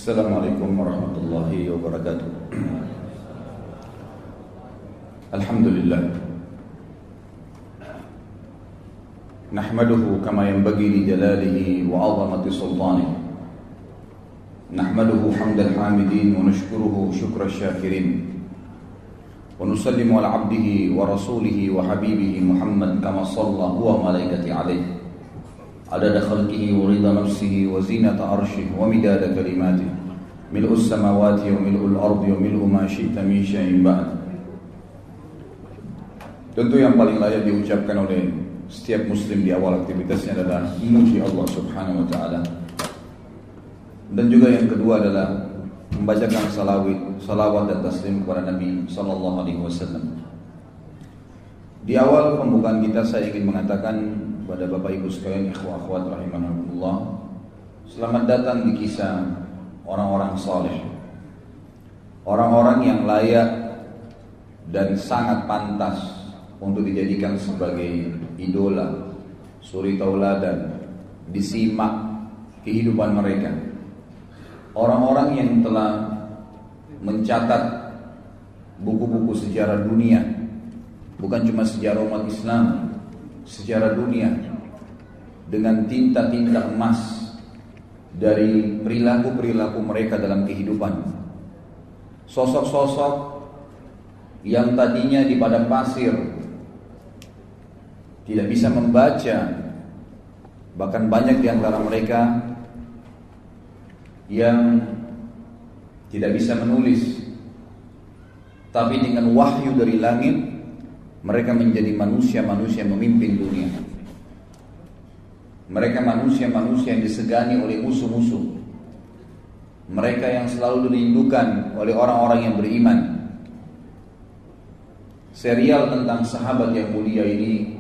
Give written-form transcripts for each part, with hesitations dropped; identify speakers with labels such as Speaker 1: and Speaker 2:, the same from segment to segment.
Speaker 1: Assalamualaikum warahmatullahi wabarakatuh. Alhamdulillah. Nahmaduhu kama yanbaghi li jalalihi wa 'azamati sultanihi. Nahmaduhu hamdal hamidin wa nashkuruhu shukra syakirin. Wa nusallimu ala 'abdihi wa rasulihi wa habibihi Muhammad kama shalla huwa malaikati alaihi. عدد خلقه ورضا نفسه وزينة عرشه ومداد كلماته ملء السماوات وملء الأرض وملء ما شئت من شيء بعد. Tentu yang paling layak diucapkan oleh setiap muslim di awal aktivitasnya adalah memuji Allah Subhanahu wa taala. Dan juga yang kedua adalah membacakan salawat dan taslim kepada Nabi sallallahu alaihi wasallam. Di awal pembukaan kita saya ingin mengatakan kepada Bapak Ibu sekalian, ikhwah akhwat rahimakumullah, selamat datang di kisah orang-orang saleh, orang-orang yang layak dan sangat pantas untuk dijadikan sebagai idola, suri tauladan, disimak kehidupan mereka. Orang-orang yang telah mencatat buku-buku sejarah dunia, bukan cuma sejarah umat Islam, sejarah dunia, dengan tinta-tinta emas dari perilaku-perilaku mereka dalam kehidupan. Sosok-sosok yang tadinya di padang pasir tidak bisa membaca, bahkan banyak di antara mereka yang tidak bisa menulis, tapi dengan wahyu dari langit mereka menjadi manusia-manusia yang memimpin dunia. Mereka manusia-manusia yang disegani oleh musuh-musuh. Mereka yang selalu dirindukan oleh orang-orang yang beriman. Serial tentang sahabat yang mulia ini,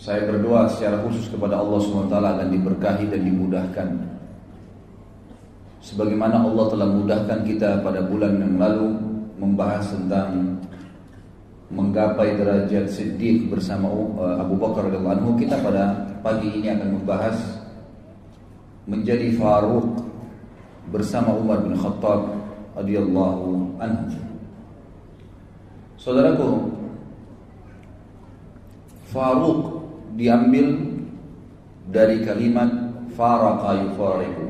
Speaker 1: saya berdoa secara khusus kepada Allah SWT akan diberkahi dan dimudahkan. Sebagaimana Allah telah mudahkan kita pada bulan yang lalu membahas tentang menggapai derajat Siddiq bersama Abu Bakar radhiyallahu anhu, kita pada pagi ini akan membahas menjadi Faruq bersama Umar bin Khattab radhiyallahu anhu. Saudaraku, Faruq diambil dari kalimat faraqa yufariqu,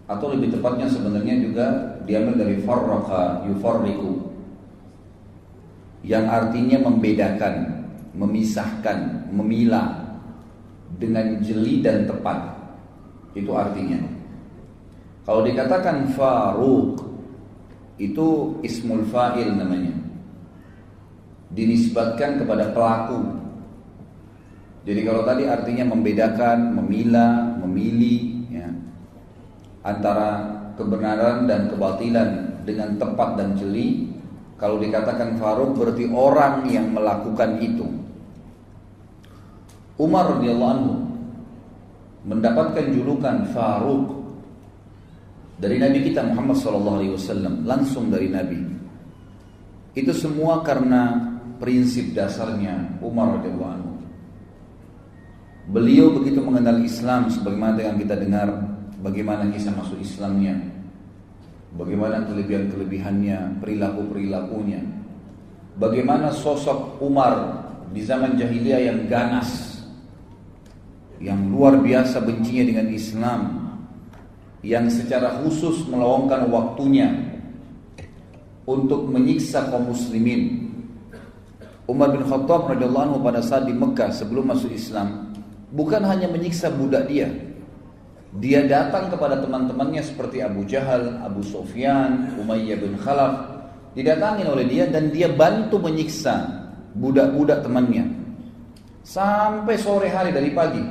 Speaker 1: atau lebih tepatnya sebenarnya juga diambil dari farraqa yufarriqu, yang artinya membedakan, memisahkan, memilah dengan jeli dan tepat. Itu artinya. Kalau dikatakan Faruq, itu ismul fa'il namanya, dinisbatkan kepada pelaku. Jadi kalau tadi artinya membedakan, memilah, memilih ya, antara kebenaran dan kebatilan dengan tepat dan jeli. Kalau dikatakan Faruq berarti orang yang melakukan itu. Umar radhiyallahu anhu mendapatkan julukan Faruq dari Nabi kita Muhammad SAW, langsung dari Nabi. Itu semua karena prinsip dasarnya Umar radhiyallahu anhu. Beliau begitu mengenal Islam, sebagaimana yang kita dengar bagaimana kisah masuk Islamnya, bagaimana kelebihan-kelebihannya, perilaku-perilakunya, bagaimana sosok Umar di zaman jahiliyah yang ganas, yang luar biasa bencinya dengan Islam, yang secara khusus meluangkan waktunya untuk menyiksa kaum muslimin. Umar bin Khattab radhiyallahu anhu pada saat di Mekah sebelum masuk Islam, bukan hanya menyiksa budak dia datang kepada teman-temannya seperti Abu Jahal, Abu Sufyan, Umayyah bin Khalaf, didatangin oleh dia dan dia bantu menyiksa budak-budak temannya sampai sore hari, dari pagi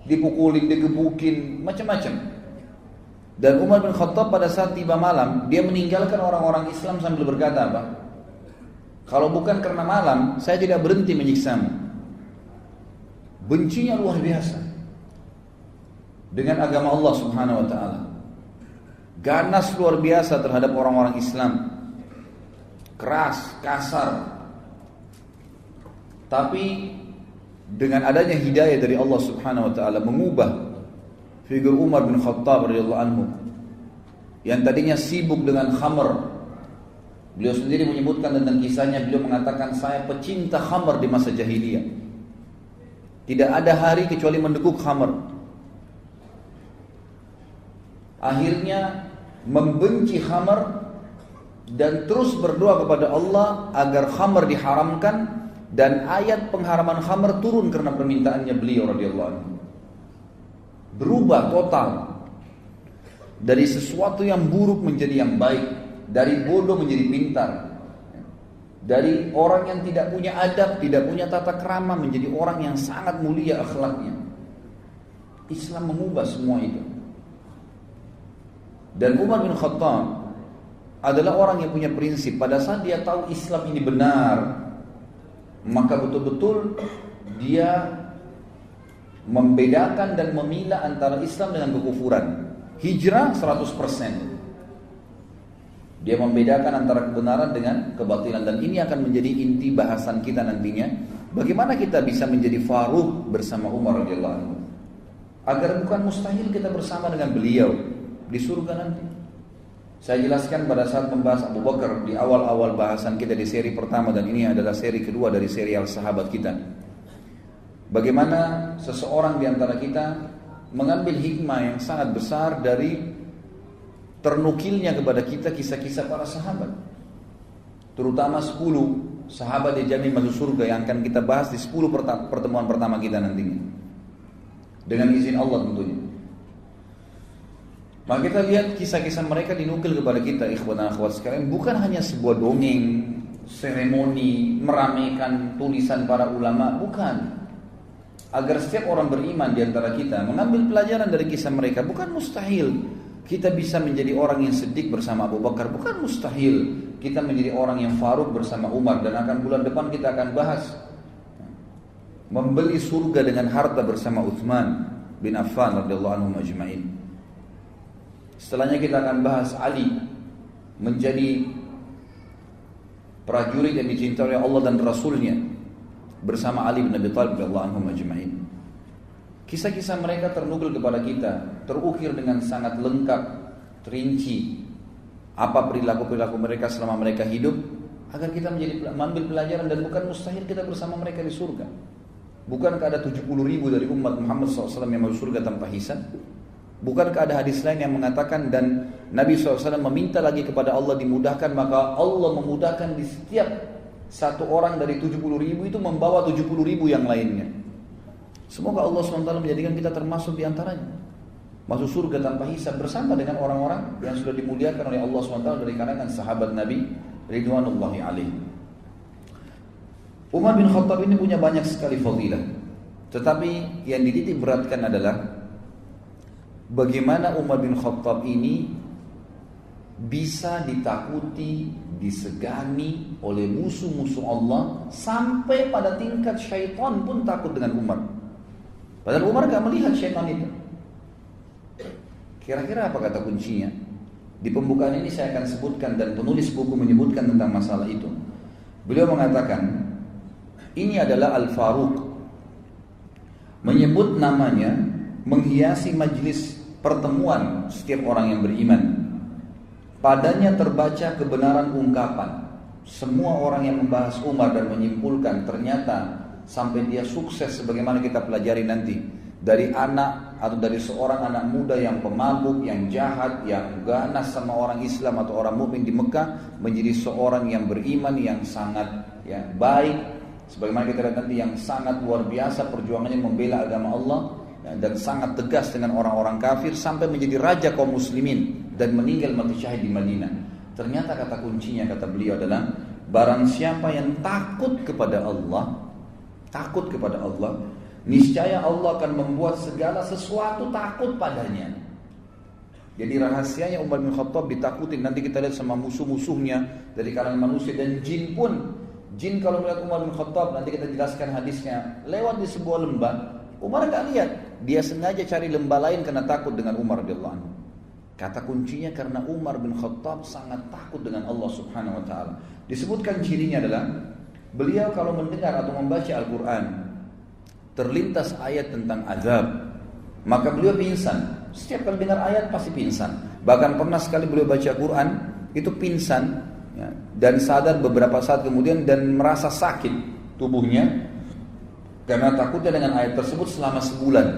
Speaker 1: dipukulin, digebukin, macam-macam. Dan Umar bin Khattab pada saat tiba malam, dia meninggalkan orang-orang Islam sambil berkata apa? Kalau bukan karena malam, saya tidak berhenti menyiksamu. Bencinya luar biasa dengan agama Allah Subhanahu wa taala. Ganas luar biasa terhadap orang-orang Islam. Keras, kasar. Tapi dengan adanya hidayah dari Allah Subhanahu wa taala mengubah figur Umar bin Khattab radhiyallahu anhu yang tadinya sibuk dengan khamr. Beliau sendiri menyebutkan tentang kisahnya, beliau mengatakan saya pecinta khamr di masa jahiliyah. Tidak ada hari kecuali mendekuk khamr. Akhirnya membenci khamr dan terus berdoa kepada Allah agar khamr diharamkan, dan ayat pengharaman khamr turun karena permintaannya beliau radhiyallahu anhu. Berubah total dari sesuatu yang buruk menjadi yang baik, dari bodoh menjadi pintar, dari orang yang tidak punya adab, tidak punya tata krama menjadi orang yang sangat mulia akhlaknya. Islam mengubah semua itu. Dan Umar bin Khattab adalah orang yang punya prinsip. Pada saat dia tahu Islam ini benar, maka betul-betul dia membedakan dan memilah antara Islam dengan kekufuran. Hijrah 100%. Dia membedakan antara kebenaran dengan kebatilan. Dan ini akan menjadi inti bahasan kita nantinya. Bagaimana kita bisa menjadi Faruq bersama Umar radhiyallahu anhu, agar bukan mustahil kita bersama dengan beliau di surga nanti. Saya jelaskan pada saat membahas Abu Bakar di awal-awal bahasan kita di seri pertama, dan ini adalah seri kedua dari serial sahabat kita. Bagaimana seseorang di antara kita mengambil hikmah yang sangat besar dari ternukilnya kepada kita kisah-kisah para sahabat. Terutama 10 sahabat dijamin masuk surga yang akan kita bahas di 10 pertemuan pertama kita nantinya. Dengan izin Allah tentunya. Maka kita lihat kisah-kisah mereka dinukil kepada kita, ikhwan dan akhwat sekalian, bukan hanya sebuah dongeng, seremoni, meramaikan tulisan para ulama, bukan. Agar setiap orang beriman di antara kita mengambil pelajaran dari kisah mereka. Bukan mustahil kita bisa menjadi orang yang siddiq bersama Abu Bakar, bukan mustahil kita menjadi orang yang Faruq bersama Umar. Dan akan bulan depan kita akan bahas membeli surga dengan harta bersama Uthman bin Affan radhiyallahu anhu ajma'in. Setelahnya kita akan bahas Ali menjadi prajurit yang dicintai oleh Allah dan Rasulnya bersama Ali bin Abi Thalib radhiyallahu anhu ajma'in. Kisah-kisah mereka ternukil kepada kita, terukir dengan sangat lengkap, terinci apa perilaku-perilaku mereka selama mereka hidup, agar kita mengambil pelajaran. Dan bukan mustahil kita bersama mereka di surga. Bukankah ada 70.000 dari umat Muhammad SAW yang masuk surga tanpa hisab? Bukankah ada hadis lain yang mengatakan, dan Nabi SAW meminta lagi kepada Allah dimudahkan, maka Allah memudahkan di setiap satu orang dari 70.000 itu membawa 70.000 yang lainnya. Semoga Allah SWT menjadikan kita termasuk di antaranya, masuk surga tanpa hisab bersama dengan orang-orang yang sudah dimuliakan oleh Allah SWT dari kalangan sahabat Nabi ridwanullahi alaihi. Umar bin Khattab ini punya banyak sekali fadilah, tetapi yang dititik beratkan adalah bagaimana Umar bin Khattab ini bisa ditakuti, disegani oleh musuh-musuh Allah, sampai pada tingkat syaitan pun takut dengan Umar. Padahal Umar gak melihat syaitan itu. Kira-kira apa kata kuncinya? Di pembukaan ini saya akan sebutkan, dan penulis buku menyebutkan tentang masalah itu. Beliau mengatakan, ini adalah Al-Faruq. Menyebut namanya menghiasi majlis pertemuan setiap orang yang beriman. Padanya terbaca kebenaran ungkapan. Semua orang yang membahas Umar dan menyimpulkan, ternyata sampai dia sukses sebagaimana kita pelajari nanti, dari anak atau dari seorang anak muda yang pemabuk, yang jahat, yang ganas sama orang Islam atau orang mukmin di Mekah, menjadi seorang yang beriman, yang sangat baik, sebagaimana kita lihat nanti, yang sangat luar biasa perjuangannya membela agama Allah, dan sangat tegas dengan orang-orang kafir, sampai menjadi raja kaum muslimin dan meninggal mati syahid di Madinah. Ternyata kata kuncinya, kata beliau adalah, barang siapa yang takut kepada Allah, niscaya Allah akan membuat segala sesuatu takut padanya. Jadi rahasianya Umar bin Khattab ditakutin. Nanti kita lihat sama musuh-musuhnya dari kalangan manusia dan jin pun. Jin kalau melihat Umar bin Khattab, nanti kita jelaskan hadisnya, lewat di sebuah lembah, Umar gak lihat, dia sengaja cari lembah lain karena takut dengan Umar radhiyallahu anhu. Kata kuncinya karena Umar bin Khattab sangat takut dengan Allah Subhanahu wa taala. Disebutkan cirinya adalah beliau kalau mendengar atau membaca Al-Quran, terlintas ayat tentang azab, maka beliau pingsan. Setiap kali dengar ayat pasti pingsan. Bahkan pernah sekali beliau baca Quran itu pingsan, ya, dan sadar beberapa saat kemudian dan merasa sakit tubuhnya karena takutnya dengan ayat tersebut selama sebulan.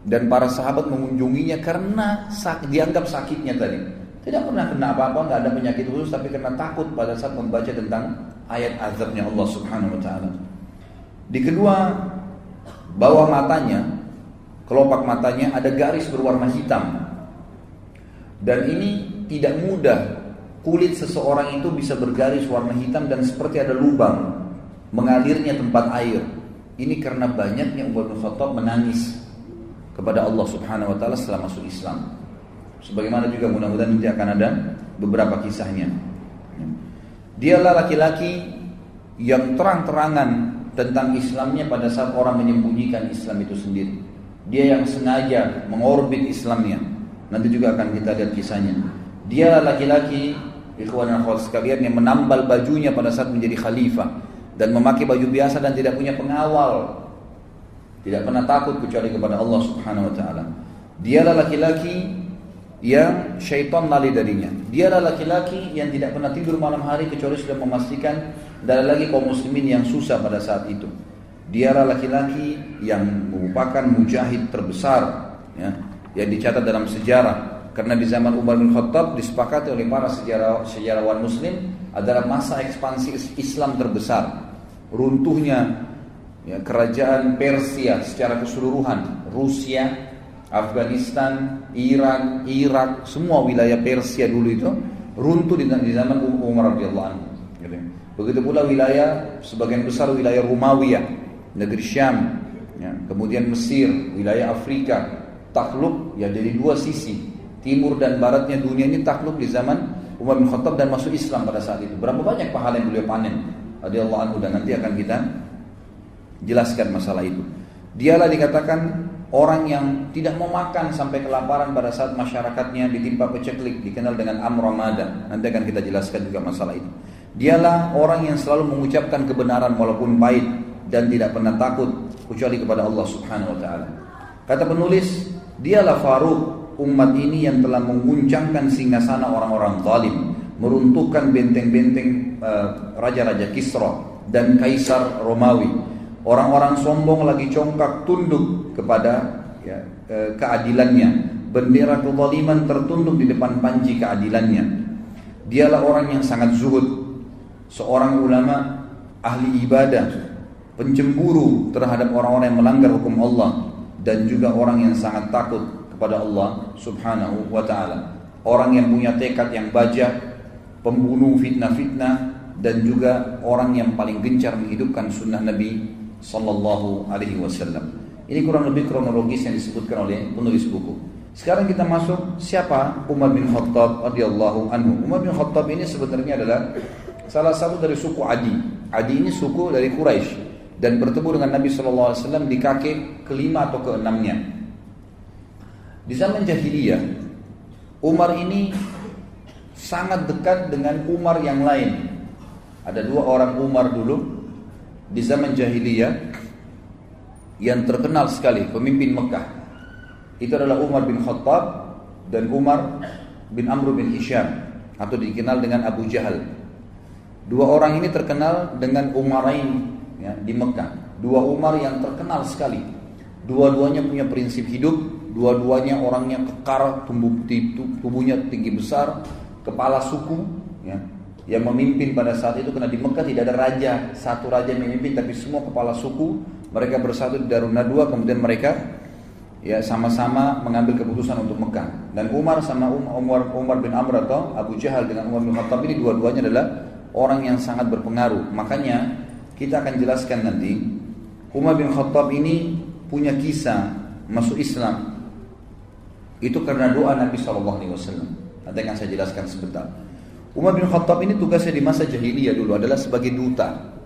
Speaker 1: Dan para sahabat mengunjunginya karena dianggap sakitnya tadi. Tidak pernah kena apa-apa, nggak ada penyakit khusus, tapi karena takut pada saat membaca tentang ayat azabnya Allah Subhanahu Wa Taala. Di kedua bawah matanya, kelopak matanya ada garis berwarna hitam. Dan ini tidak mudah kulit seseorang itu bisa bergaris warna hitam dan seperti ada lubang mengalirnya tempat air. Ini karena banyaknya Umar bin Khattab menangis kepada Allah Subhanahu Wa Taala setelah masuk Islam. Sebagaimana juga mudah-mudahan nanti akan ada beberapa kisahnya. Dialah laki-laki yang terang-terangan tentang Islamnya pada saat orang menyembunyikan Islam itu sendiri. Dia yang sengaja mengorbit Islamnya. Nanti juga akan kita lihat kisahnya. Dia laki-laki, ikhwan dan akhwat sekalian, yang menambal bajunya pada saat menjadi khalifah dan memakai baju biasa dan tidak punya pengawal. Tidak pernah takut kecuali kepada Allah Subhanahu Wa Taala. Dialah laki-laki yang syaitan lari darinya. Dialah laki-laki yang tidak pernah tidur malam hari kecuali sudah memastikan tidak ada lagi kaum muslimin yang susah pada saat itu. Dialah laki-laki yang merupakan mujahid terbesar, ya, yang dicatat dalam sejarah. Karena di zaman Umar bin Khattab disepakati oleh para sejarawan muslim adalah masa ekspansi Islam terbesar. Runtuhnya, ya, kerajaan Persia secara keseluruhan, Rusia, Afghanistan, Iran, Irak, semua wilayah Persia dulu itu runtuh di zaman Umar radhiyallahu anhu. Begitu pula wilayah sebagian besar wilayah Romawi, negeri Syam, ya, kemudian Mesir, wilayah Afrika takluk, ya, dari dua sisi, timur dan baratnya dunia ini takluk di zaman Umar bin Khattab dan masuk Islam pada saat itu. Berapa banyak pahala yang beliau panen radhiyallahu anhu, dan nanti akan kita jelaskan masalah itu. Dialah dikatakan orang yang tidak mau makan sampai kelaparan pada saat masyarakatnya ditimpa paceklik, dikenal dengan Amramada. Nanti akan kita jelaskan juga masalah itu. Dialah orang yang selalu mengucapkan kebenaran walaupun pahit dan tidak pernah takut kecuali kepada Allah Subhanahu Wa Taala. Kata penulis, dialah Faruq umat ini yang telah mengguncangkan singgasana orang-orang zalim, meruntuhkan benteng-benteng raja-raja Kisra dan Kaisar Romawi. Orang-orang sombong lagi congkak tunduk kepada, ya, keadilannya. Bendera kezaliman tertunduk di depan panji keadilannya. Dialah orang yang sangat zuhud, seorang ulama, ahli ibadah, pencemburu terhadap orang-orang yang melanggar hukum Allah, dan juga orang yang sangat takut kepada Allah Subhanahu Wa Taala. Orang yang punya tekad yang baja, pembunuh fitnah-fitnah, dan juga orang yang paling gencar menghidupkan sunnah Nabi Sallallahu Alaihi Wasallam. Ini kurang lebih kronologis yang disebutkan oleh penulis buku. Sekarang kita masuk, siapa Umar bin Khattab radhiyallahu anhu. Umar bin Khattab ini sebenarnya adalah salah satu dari suku Adi. Adi ini suku dari Quraisy dan bertemu dengan Nabi Sallallahu Alaihi Wasallam di kakek kelima atau keenamnya. Di zaman jahiliyah, Umar ini sangat dekat dengan Umar yang lain. Ada dua orang Umar dulu di zaman jahiliyah yang terkenal sekali, pemimpin Mekah. Itu adalah Umar bin Khattab dan Umar bin Amr bin Hisham, atau dikenal dengan Abu Jahal. Dua orang ini terkenal dengan Umarain, ya, di Mekah. Dua Umar yang terkenal sekali. Dua-duanya punya prinsip hidup, dua-duanya orangnya kekar, tubuhnya tinggi besar, kepala suku, ya, yang memimpin pada saat itu. Karena di Mekah tidak ada raja, satu raja yang memimpin, tapi semua kepala suku. Mereka bersatu di Darun Nadwa, kemudian mereka, ya, sama-sama mengambil keputusan untuk Mekah. Dan Umar sama Umar bin Amr atau Abu Jahal dengan Umar bin Khattab ini dua-duanya adalah orang yang sangat berpengaruh. Makanya kita akan jelaskan nanti, Umar bin Khattab ini punya kisah masuk Islam itu karena doa Nabi SAW. Nanti akan saya jelaskan sebentar. Umar bin Khattab ini tugasnya di masa jahiliyah dulu adalah sebagai duta.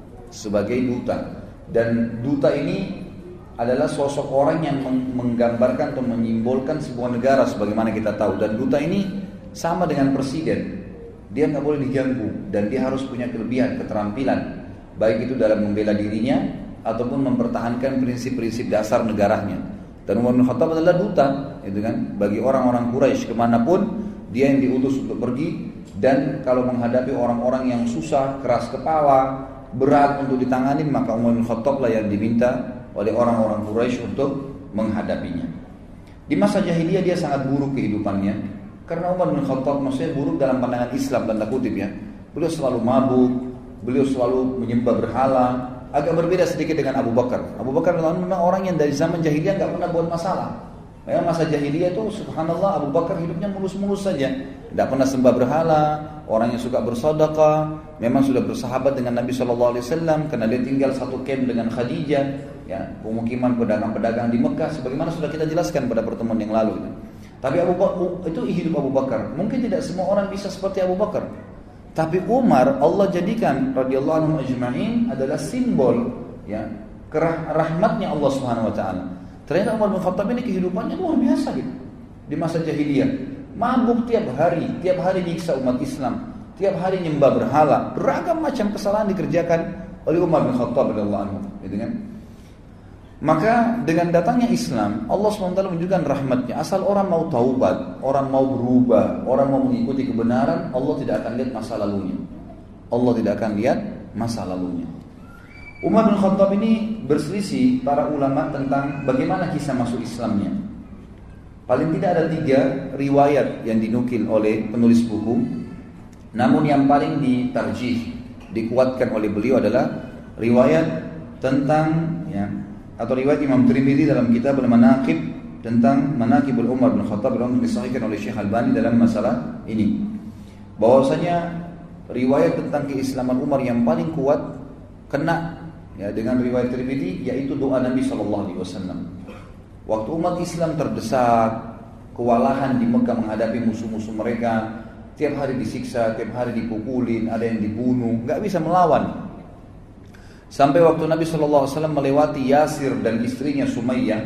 Speaker 1: Dan duta ini adalah sosok orang yang menggambarkan atau menyimbolkan sebuah negara sebagaimana kita tahu. Dan duta ini sama dengan presiden. Dia nggak boleh diganggu dan dia harus punya kelebihan, keterampilan, baik itu dalam membela dirinya ataupun mempertahankan prinsip-prinsip dasar negaranya. Dan Umar bin Khattab adalah duta, gitu kan, bagi orang-orang Quraisy kemanapun dia yang diutus untuk pergi. Dan kalau menghadapi orang-orang yang susah, keras kepala, berat untuk ditangani, maka Umar bin Khattab lah yang diminta oleh orang-orang Quraisy untuk menghadapinya. Di masa jahiliyah dia sangat buruk kehidupannya, karena Umar bin Khattab maksudnya buruk dalam pandangan Islam tanda kutip ya. Beliau selalu mabuk, beliau selalu menyembah berhala. Agak berbeda sedikit dengan Abu Bakar. Abu Bakar memang orang yang dari zaman jahiliyah nggak pernah buat masalah. Memang masa jahiliyah itu subhanallah Abu Bakar hidupnya mulus-mulus saja, tidak pernah sembah berhala, orang yang suka bersedekah, memang sudah bersahabat dengan Nabi SAW karena dia tinggal satu camp dengan Khadijah, ya, pemukiman pedagang-pedagang di Mekah, sebagaimana sudah kita jelaskan pada pertemuan yang lalu. Tapi Abu Bakar itu hidup Abu Bakar. Mungkin tidak semua orang bisa seperti Abu Bakar. Tapi Umar Allah jadikan radhiyallahu anhu ajma'in adalah simbol ya rahmatnya Allah Subhanahu wa taala. Ternyata Umar bin Khattab ini kehidupannya luar biasa gitu. Di masa jahiliyah, mabuk tiap hari nyiksa umat Islam, tiap hari nyembah berhala, beragam macam kesalahan dikerjakan oleh Umar bin Khattab radhiyallahu anhu, gitu kan? Maka dengan datangnya Islam, Allah SWT menunjukkan rahmatnya. Asal orang mau taubat, orang mau berubah, orang mau mengikuti kebenaran, Allah tidak akan lihat masa lalunya. Allah tidak akan lihat masa lalunya. Umar bin Khattab ini berselisih para ulama tentang bagaimana kisah masuk Islamnya. Paling tidak ada 3 riwayat yang dinukil oleh penulis buku. Namun yang paling ditarjih, dikuatkan oleh beliau adalah riwayat tentang ya, atau riwayat Imam Tirmidzi dalam kitab Al-Manaqib tentang Manaqibul Umar bin Khattab yang disahihkan oleh Syekh Albani dalam masalah ini. Bahwasanya riwayat tentang keislaman Umar yang paling kuat kena ya dengan riwayat Tirmidzi, yaitu doa Nabi SAW. Waktu umat Islam terdesak, kewalahan di Mekah menghadapi musuh-musuh mereka, tiap hari disiksa, tiap hari dipukulin, ada yang dibunuh, nggak bisa melawan. Sampai waktu Nabi SAW melewati Yasir dan istrinya Sumayyah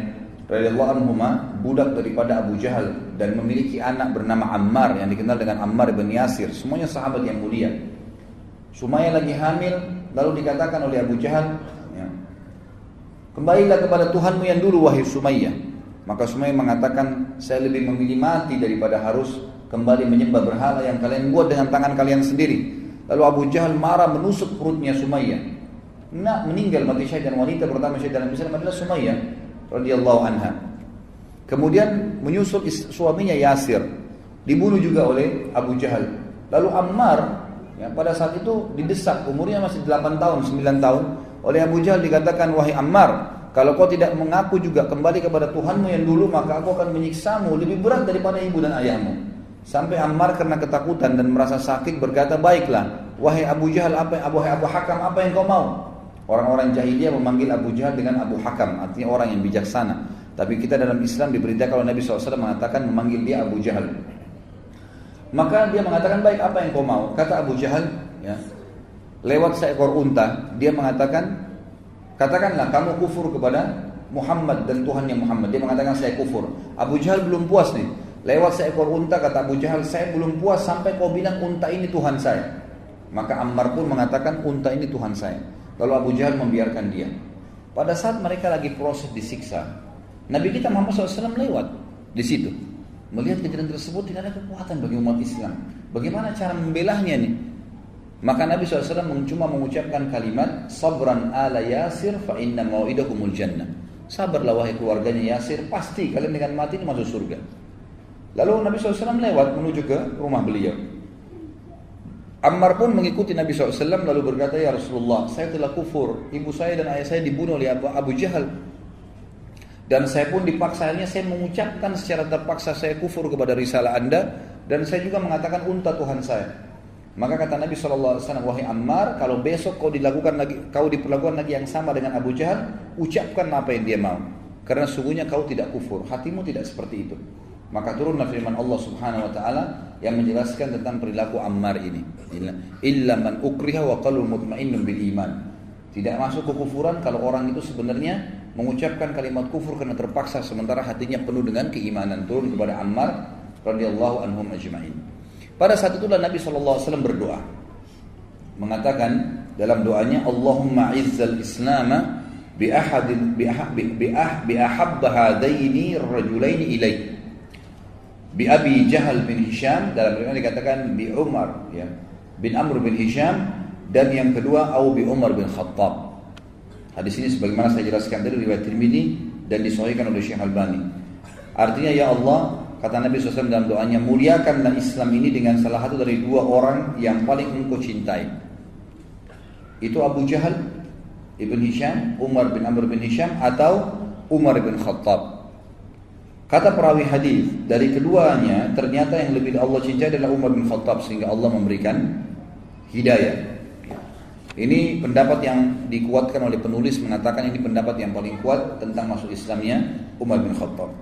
Speaker 1: radhiyallahu anhuma, budak daripada Abu Jahal, dan memiliki anak bernama Ammar yang dikenal dengan Ammar bin Yasir, semuanya sahabat yang mulia. Sumayyah lagi hamil, lalu dikatakan oleh Abu Jahal, ya, kembalilah kepada Tuhanmu yang dulu wahai Sumayyah. Maka Sumayyah mengatakan, saya lebih memilih mati daripada harus kembali menyembah berhala yang kalian buat dengan tangan kalian sendiri. Lalu Abu Jahal marah menusuk perutnya Sumayyah. Nah, meninggal mati syahid, dan wanita pertama syahid dalam Islam adalah Sumayyah radhiyallahu anha. Kemudian menyusul suaminya Yasir, dibunuh juga oleh Abu Jahal. Lalu Ammar ya, pada saat itu didesak, umurnya masih 8 tahun, 9 tahun, oleh Abu Jahal dikatakan, wahai Ammar, kalau kau tidak mengaku juga kembali kepada Tuhanmu yang dulu, maka aku akan menyiksamu lebih berat daripada ibu dan ayahmu. Sampai Ammar karena ketakutan dan merasa sakit berkata, baiklah, wahai Abu Jahal, wahai Abu Hakam, apa yang kau mau? Orang-orang jahiliyah memanggil Abu Jahal dengan Abu Hakam, artinya orang yang bijaksana. Tapi kita dalam Islam diberitakan kalau Nabi SAW mengatakan memanggil dia Abu Jahal. Maka dia mengatakan, baik, apa yang kau mau? Kata Abu Jahal, ya, lewat seekor unta, dia mengatakan, katakanlah kamu kufur kepada Muhammad dan Tuhannya Muhammad. Dia mengatakan saya kufur. Abu Jahal belum puas nih. Lewat seekor unta, kata Abu Jahal, saya belum puas sampai kau bilang unta ini Tuhan saya. Maka Ammar pun mengatakan unta ini Tuhan saya. Lalu Abu Jahal membiarkan dia. Pada saat mereka lagi proses disiksa, Nabi kita Muhammad SAW lewat di situ. Melihat kejadian tersebut tidak ada kekuatan bagi umat Islam. Bagaimana cara membelahnya nih? Maka Nabi SAW cuma mengucapkan kalimat, sabran ala Yasir fa inna mau'idakumul jannah. Sabarlah wahai keluarganya Yasir, pasti kalian dengan mati ini masuk surga. Lalu Nabi SAW lewat menuju ke rumah beliau. Ammar pun mengikuti Nabi SAW lalu berkata, ya Rasulullah, saya telah kufur, ibu saya dan ayah saya dibunuh oleh Abu Jahal, dan saya pun dipaksanya, saya mengucapkan secara terpaksa saya kufur kepada risalah anda, dan saya juga mengatakan unta Tuhan saya. Maka kata Nabi SAW, wahai Ammar, kalau besok kau diperlakukan lagi yang sama dengan Abu Jahal, ucapkan apa yang dia mau, karena sungguhnya kau tidak kufur, hatimu tidak seperti itu. Maka turunlah firman Allah Subhanahu wa taala yang menjelaskan tentang perilaku Ammar ini. Illa man ukriha wa qalbuhu mutmainnun bil iman. Tidak masuk kekufuran kalau orang itu sebenarnya mengucapkan kalimat kufur karena terpaksa sementara hatinya penuh dengan keimanan. Turun kepada Ammar radhiyallahu anhum ajma'in. Pada saat itulah Nabi sallallahu alaihi wasallam berdoa. Mengatakan dalam doanya, Allahumma izzal Islam bi ahabba hadaini ar-rajulaini ilai. Bi Abi Jahal bin Hisham, dalam riwayat dikatakan bi Umar ya, bin Amr bin Hisham, dan yang kedua au bi Umar bin Khattab. Hadis ini sebagaimana saya jelaskan tadi riwayat Tirmidzi dan disahihkan oleh Syekh Albani. Artinya, ya Allah, kata Nabi SAW dalam doanya, muliakanlah Islam ini dengan salah satu dari dua orang yang paling engkau cintai. Itu Abu Jahal ibn Hisham, Umar bin Amr bin Hisham, atau Umar bin Khattab. Kata perawi hadis, dari keduanya ternyata yang lebih Allah cintai adalah Umar bin Khattab, sehingga Allah memberikan hidayah. Ini pendapat yang dikuatkan oleh penulis, mengatakan ini pendapat yang paling kuat tentang masuk Islamnya Umar bin Khattab.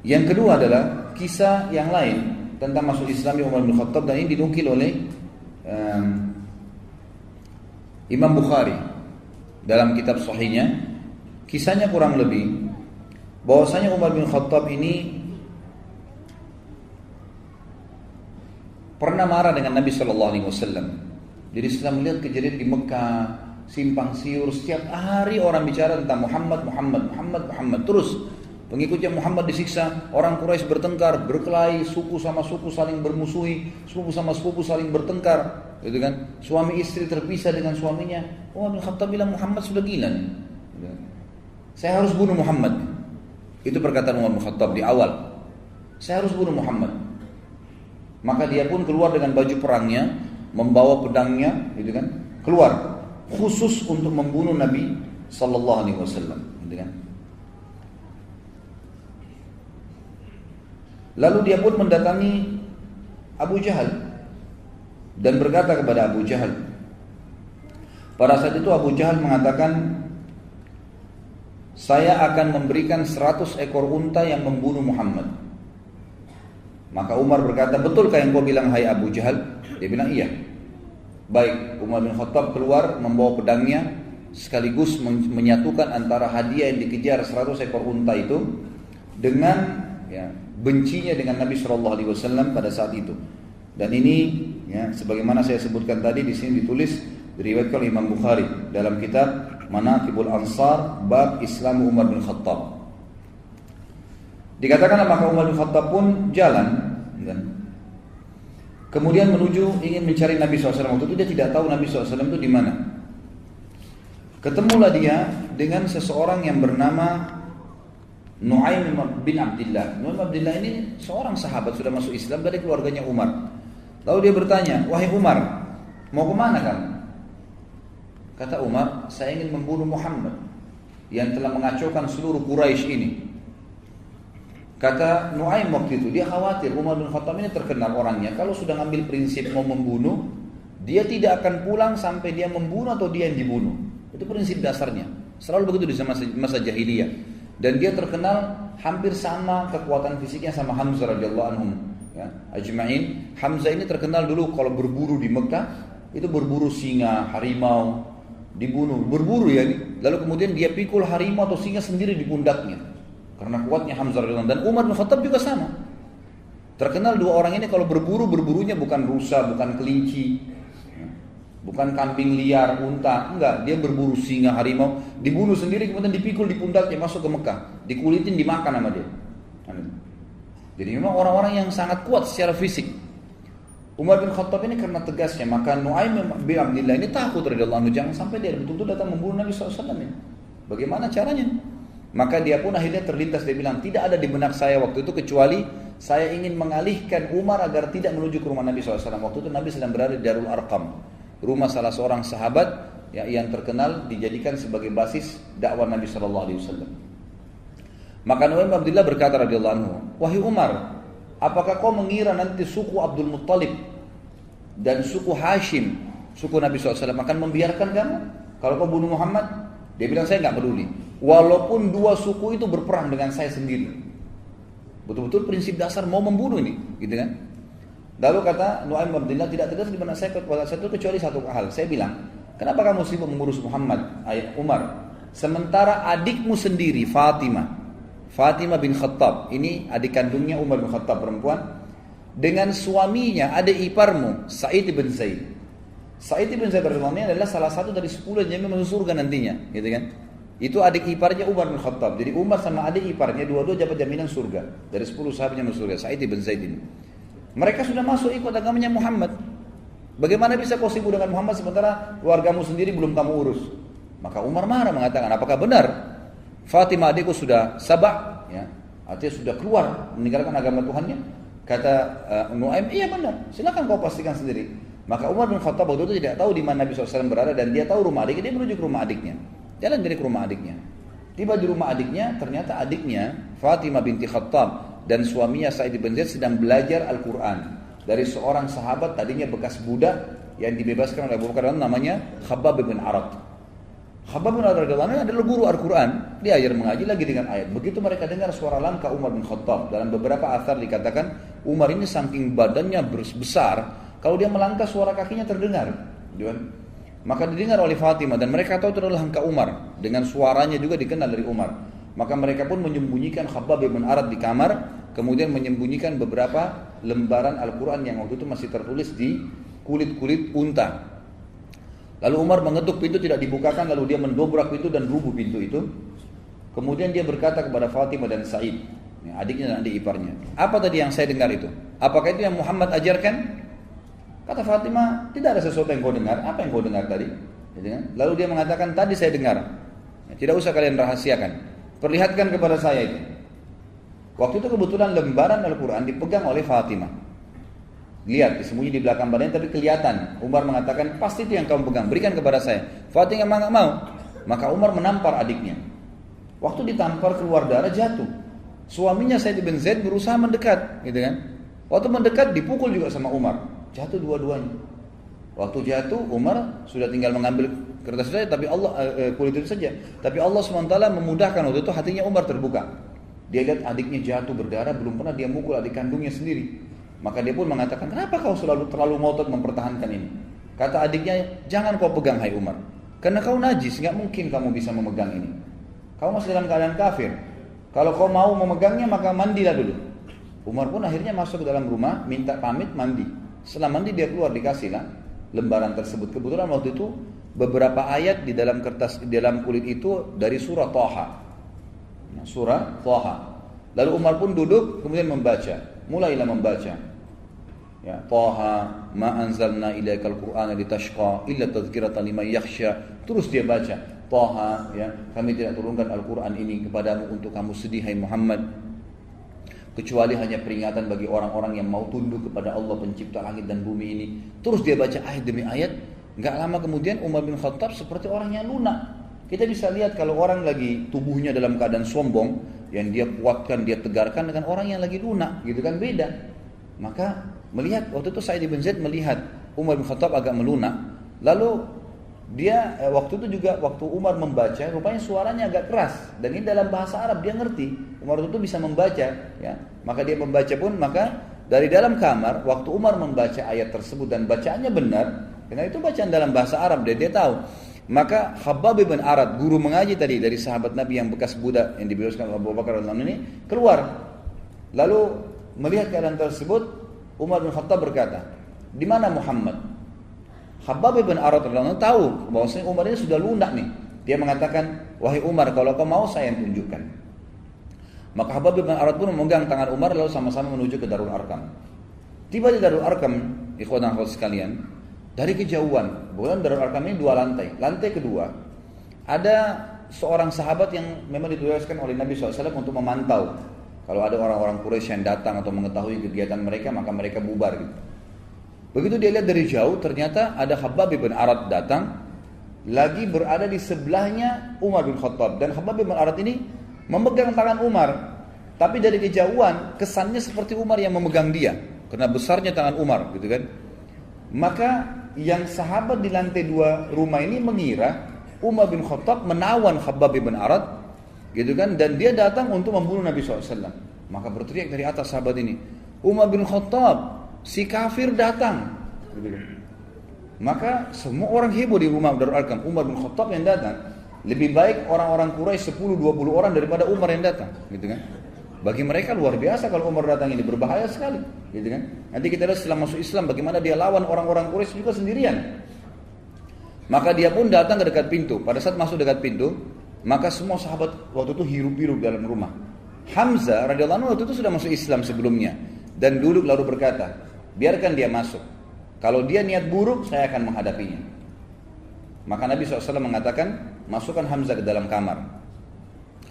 Speaker 1: Yang kedua adalah kisah yang lain tentang masuk Islamnya Umar bin Khattab, dan ini dinukil oleh Imam Bukhari dalam kitab Sahihnya. Kisahnya kurang lebih bahwasanya Umar bin Khattab ini pernah marah dengan Nabi Shallallahu Alaihi Wasallam. Jadi setelah melihat kejadian di Mekah, simpang siur, setiap hari orang bicara tentang Muhammad, terus pengikutnya Muhammad disiksa, orang Quraisy bertengkar, berkelahi, suku sama suku saling bermusuhi, sepupu sama sepupu saling bertengkar, gitu kan? Suami istri terpisah dengan suaminya. Umar bin Khattab bilang, Muhammad sudah gila nih. Saya harus bunuh Muhammad. Itu perkataan Umar bin Khattab di awal. Saya harus bunuh Muhammad. Maka dia pun keluar dengan baju perangnya, membawa pedangnya, gitu kan? Keluar khusus untuk membunuh Nabi sallallahu alaihi wasallam, gitu kan? Lalu dia pun mendatangi Abu Jahal dan berkata kepada Abu Jahal. Pada saat itu Abu Jahal mengatakan, saya akan memberikan 100 ekor unta yang membunuh Muhammad. Maka Umar berkata, betulkah yang kau bilang hai Abu Jahal? Dia bilang iya. Baik, Umar bin Khattab keluar membawa pedangnya, sekaligus menyatukan antara hadiah yang dikejar 100 ekor unta itu dengan bencinya dengan Nabi Shallallahu Alaihi Wasallam pada saat itu. Dan ini sebagaimana saya sebutkan tadi, di sini ditulis diriwayatkan oleh Imam Bukhari dalam kitab Manaqibul Ansar bab Islam Umar bin Khattab. Dikatakan maka Umar bin Khattab pun jalan kemudian menuju ingin mencari Nabi SAW. Waktu itu dia tidak tahu Nabi SAW itu di mana. Ketemulah dia dengan seseorang yang bernama Nu'aim bin Abdullah. Nu'aim bin Abdullah ini seorang sahabat, sudah masuk Islam dari keluarganya Umar. Lalu dia bertanya, wahai Umar, mau kemana kamu? Kata Umar, saya ingin membunuh Muhammad yang telah mengacaukan seluruh Quraisy ini. Kata Nu'aim waktu itu, dia khawatir Umar bin Khattab ini terkenal orangnya, kalau sudah ngambil prinsip mau membunuh, dia tidak akan pulang sampai dia membunuh atau dia yang dibunuh. Itu prinsip dasarnya. Selalu begitu di masa jahiliyah. Dan dia terkenal hampir sama kekuatan fisiknya sama Hamzah radhiyallahu anhum, ya, ajma'in. Hamzah ini terkenal dulu kalau berburu di Mekah, itu berburu singa, harimau, dibunuh, berburu ya. Lalu kemudian dia pikul harimau atau singa sendiri di pundaknya. Karena kuatnya Hamzah radhiyallahu anhu. Dan Umar bin Khattab juga sama. Terkenal dua orang ini kalau berburu, berburunya bukan rusa, bukan kelinci, bukan kambing liar, unta, enggak, dia berburu singa, harimau, dibunuh sendiri kemudian dipikul di pundaknya masuk ke Mekah, dikulitin, dimakan sama dia. Jadi memang orang-orang yang sangat kuat secara fisik. Umar bin Khattab ini karena tegasnya, maka Nu'aim bin Abdullah ini takut radhiyallahu anhu, jangan sampai dia betul-betul datang membunuh Nabi SAW ini. Bagaimana caranya? Maka dia pun akhirnya terlintas, dia bilang, tidak ada di benak saya waktu itu kecuali saya ingin mengalihkan Umar agar tidak menuju ke rumah Nabi SAW. Waktu itu Nabi sedang berada di Darul Arqam, rumah salah seorang sahabat yang terkenal dijadikan sebagai basis dakwah Nabi SAW. Maka Nu'aim bin Abdullah berkata radhiyallahu anhu, wahai Umar, apakah kau mengira nanti suku Abdul Muttalib dan suku Hashim, suku Nabi SAW akan membiarkan kamu kalau kau bunuh Muhammad? Dia bilang, saya nggak peduli, walaupun dua suku itu berperang dengan saya sendiri. Betul-betul prinsip dasar mau membunuh ini, gitu kan? Lalu kata Nu'aim bin Abdullah, tidak tegas di mana saya pada saat itu kecuali satu hal. Saya bilang, kenapa kamu sibuk mengurus Muhammad, Umar, sementara adikmu sendiri Fatimah bin Khattab, ini adik kandungnya Umar bin Khattab perempuan, dengan suaminya adik iparmu Sa'id bin Zaid. Sa'id bin Zaid radhiyallahu anhu adalah salah satu dari 10 yang masuk surga nantinya, gitu kan? Itu adik iparnya Umar bin Khattab. Jadi Umar sama adik iparnya dua-dua dapat jaminan surga. Dari 10 sahabatnya masuk surga, Sa'id bin Zaid ini. Mereka sudah masuk ikut agamanya Muhammad. Bagaimana bisa kau sibuk dengan Muhammad sementara keluargamu sendiri belum kamu urus? Maka Umar marah mengatakan, apakah benar Fatimah adikku sudah sabah, ya, artinya sudah keluar meninggalkan agama Tuhannya? Kata Nuaim, iya benar, silakan kau pastikan sendiri. Maka Umar bin Khattab waktu itu tidak tahu di mana Nabi SAW berada dan dia tahu rumah adiknya, dia menuju ke rumah adiknya. Jalan dari ke rumah adiknya. Tiba di rumah adiknya, ternyata adiknya Fatimah binti Khattab dan suaminya Sa'id bin Zaid sedang belajar Al-Quran dari seorang sahabat tadinya bekas budak yang dibebaskan oleh Abu Bakar namanya Khabbab bin Arad. Khabbab bin Arad adalah guru Al-Quran, dia ajar mengaji lagi dengan ayat. Begitu mereka dengar suara langkah Umar bin Khattab, dalam beberapa athar dikatakan Umar ini saking badannya besar, kalau dia melangkah suara kakinya terdengar. Maka didengar oleh Fatimah dan mereka tahu itu adalah langkah Umar. Dengan suaranya juga dikenal dari Umar. Maka mereka pun menyembunyikan Khabbab bin Arad di kamar, kemudian menyembunyikan beberapa lembaran Al-Quran yang waktu itu masih tertulis di kulit-kulit unta. Lalu Umar mengetuk pintu tidak dibukakan, lalu dia mendobrak pintu dan rubuh pintu itu. Kemudian dia berkata kepada Fatimah dan Sa'id, adiknya dan adik iparnya, apa tadi yang saya dengar itu? Apakah itu yang Muhammad ajarkan? Kata Fatimah, tidak ada sesuatu yang kau dengar. Apa yang kau dengar tadi? Lalu dia mengatakan, tadi saya dengar. Tidak usah kalian rahasiakan. Perlihatkan kepada saya itu. Waktu itu kebetulan lembaran Al-Quran dipegang oleh Fatimah. Lihat, disembunyi di belakang badannya tapi kelihatan. Umar mengatakan, pasti itu yang kamu pegang, berikan kepada saya. Fatimah nggak mau. Maka Umar menampar adiknya. Waktu ditampar keluar darah, jatuh. Suaminya Sa'id bin Zaid berusaha mendekat, gitu kan? Waktu mendekat dipukul juga sama Umar. Jatuh dua-duanya. Waktu jatuh Umar sudah tinggal mengambil kertas saja, tapi Allah kulit itu saja. Tapi Allah SWT memudahkan waktu itu hatinya Umar terbuka. Dia lihat adiknya jatuh berdarah, belum pernah dia mukul adik kandungnya sendiri. Maka dia pun mengatakan, kenapa kau selalu terlalu ngotot mempertahankan ini? Kata adiknya, jangan kau pegang hai Umar. Karena kau najis, nggak mungkin kamu bisa memegang ini. Kau masih dalam keadaan kafir. Kalau kau mau memegangnya maka mandilah dulu. Umar pun akhirnya masuk ke dalam rumah, minta pamit mandi. Setelah mandi dia keluar, dikasihlah lembaran tersebut. Kebetulan waktu itu beberapa ayat di dalam kertas, di dalam kulit itu dari surah Thaha. Surah Thaha. Lalu Umar pun duduk kemudian membaca. Mulailah membaca. Ya, Thaha ma anzalna ilaikal qur'ana litashqa illa tadhkiratan liman yakhsha. Terus dia baca, Thaha, ya, kami tidak turunkan Al-Qur'an ini kepadamu untuk kamu sedih hai Muhammad, kecuali hanya peringatan bagi orang-orang yang mau tunduk kepada Allah pencipta langit dan bumi ini. Terus dia baca ayat demi ayat. Enggak lama kemudian Umar bin Khattab seperti orang yang lunak. Kita bisa lihat kalau orang lagi tubuhnya dalam keadaan sombong, yang dia kuatkan, dia tegarkan, dengan orang yang lagi lunak, gitu kan, beda. Maka melihat waktu itu Sa'id bin Zaid melihat Umar bin Khattab agak melunak. Lalu dia waktu itu juga waktu Umar membaca, rupanya suaranya agak keras dan ini dalam bahasa Arab dia ngerti. Umar itu bisa membaca, ya. Maka dia membaca pun, maka dari dalam kamar waktu Umar membaca ayat tersebut dan bacaannya benar, karena itu bacaan dalam bahasa Arab, dia tahu. Maka Khabbab bin Arad, guru mengaji tadi dari sahabat Nabi yang bekas budak yang dibebaskan oleh Abu Bakar radhiyallahu anhu ini, keluar. Lalu melihat keadaan tersebut, Umar bin Khattab berkata, "Di mana Muhammad?" Khabbab bin Arad radhiyallahu anhu tahu bahwasanya Umar ini sudah lunak nih. Dia mengatakan, "Wahai Umar, kalau kau mau saya yang tunjukkan." Maka Khabbab bin Arad pun memegang tangan Umar lalu sama-sama menuju ke Darul Arqam. Tiba di Darul Arqam, ikhwan dan akhwat sekalian, dari kejauhan, bukan Darul Arqam ini 2 lantai. Lantai kedua, ada seorang sahabat yang memang ditugaskan oleh Nabi SAW untuk memantau. Kalau ada orang-orang Quraisy yang datang atau mengetahui kegiatan mereka, maka mereka bubar gitu. Begitu dia lihat dari jauh, ternyata ada Khabbab bin Arad datang, lagi berada di sebelahnya Umar bin Khattab. Dan Khabbab bin Arad ini memegang tangan Umar, tapi dari kejauhan kesannya seperti Umar yang memegang dia, karena besarnya tangan Umar, gitu kan. Maka yang sahabat di lantai 2 rumah ini mengira Umar bin Khattab menawan Khabbab bin Arad, gitu kan, dan dia datang untuk membunuh Nabi SAW. Maka berteriak dari atas sahabat ini, Umar bin Khattab, si kafir datang, gitu kan. Maka semua orang heboh di rumah Darul Arqam. Umar bin Khattab yang datang, lebih baik orang-orang Quraisy 10-20 orang daripada Umar yang datang, gitu kan. Bagi mereka luar biasa kalau Umar datang, ini berbahaya sekali, gitu kan. Nanti kita lihat setelah masuk Islam bagaimana dia lawan orang-orang Quraisy juga sendirian. Maka dia pun datang ke dekat pintu. Pada saat masuk dekat pintu, Maka semua sahabat waktu itu hirup-hirup dalam rumah. Hamzah radhiyallahu anhu waktu itu sudah masuk Islam sebelumnya dan duduk lalu berkata, biarkan dia masuk. Kalau dia niat buruk, saya akan menghadapinya. Maka Nabi SAW mengatakan, masukkan Hamzah ke dalam kamar.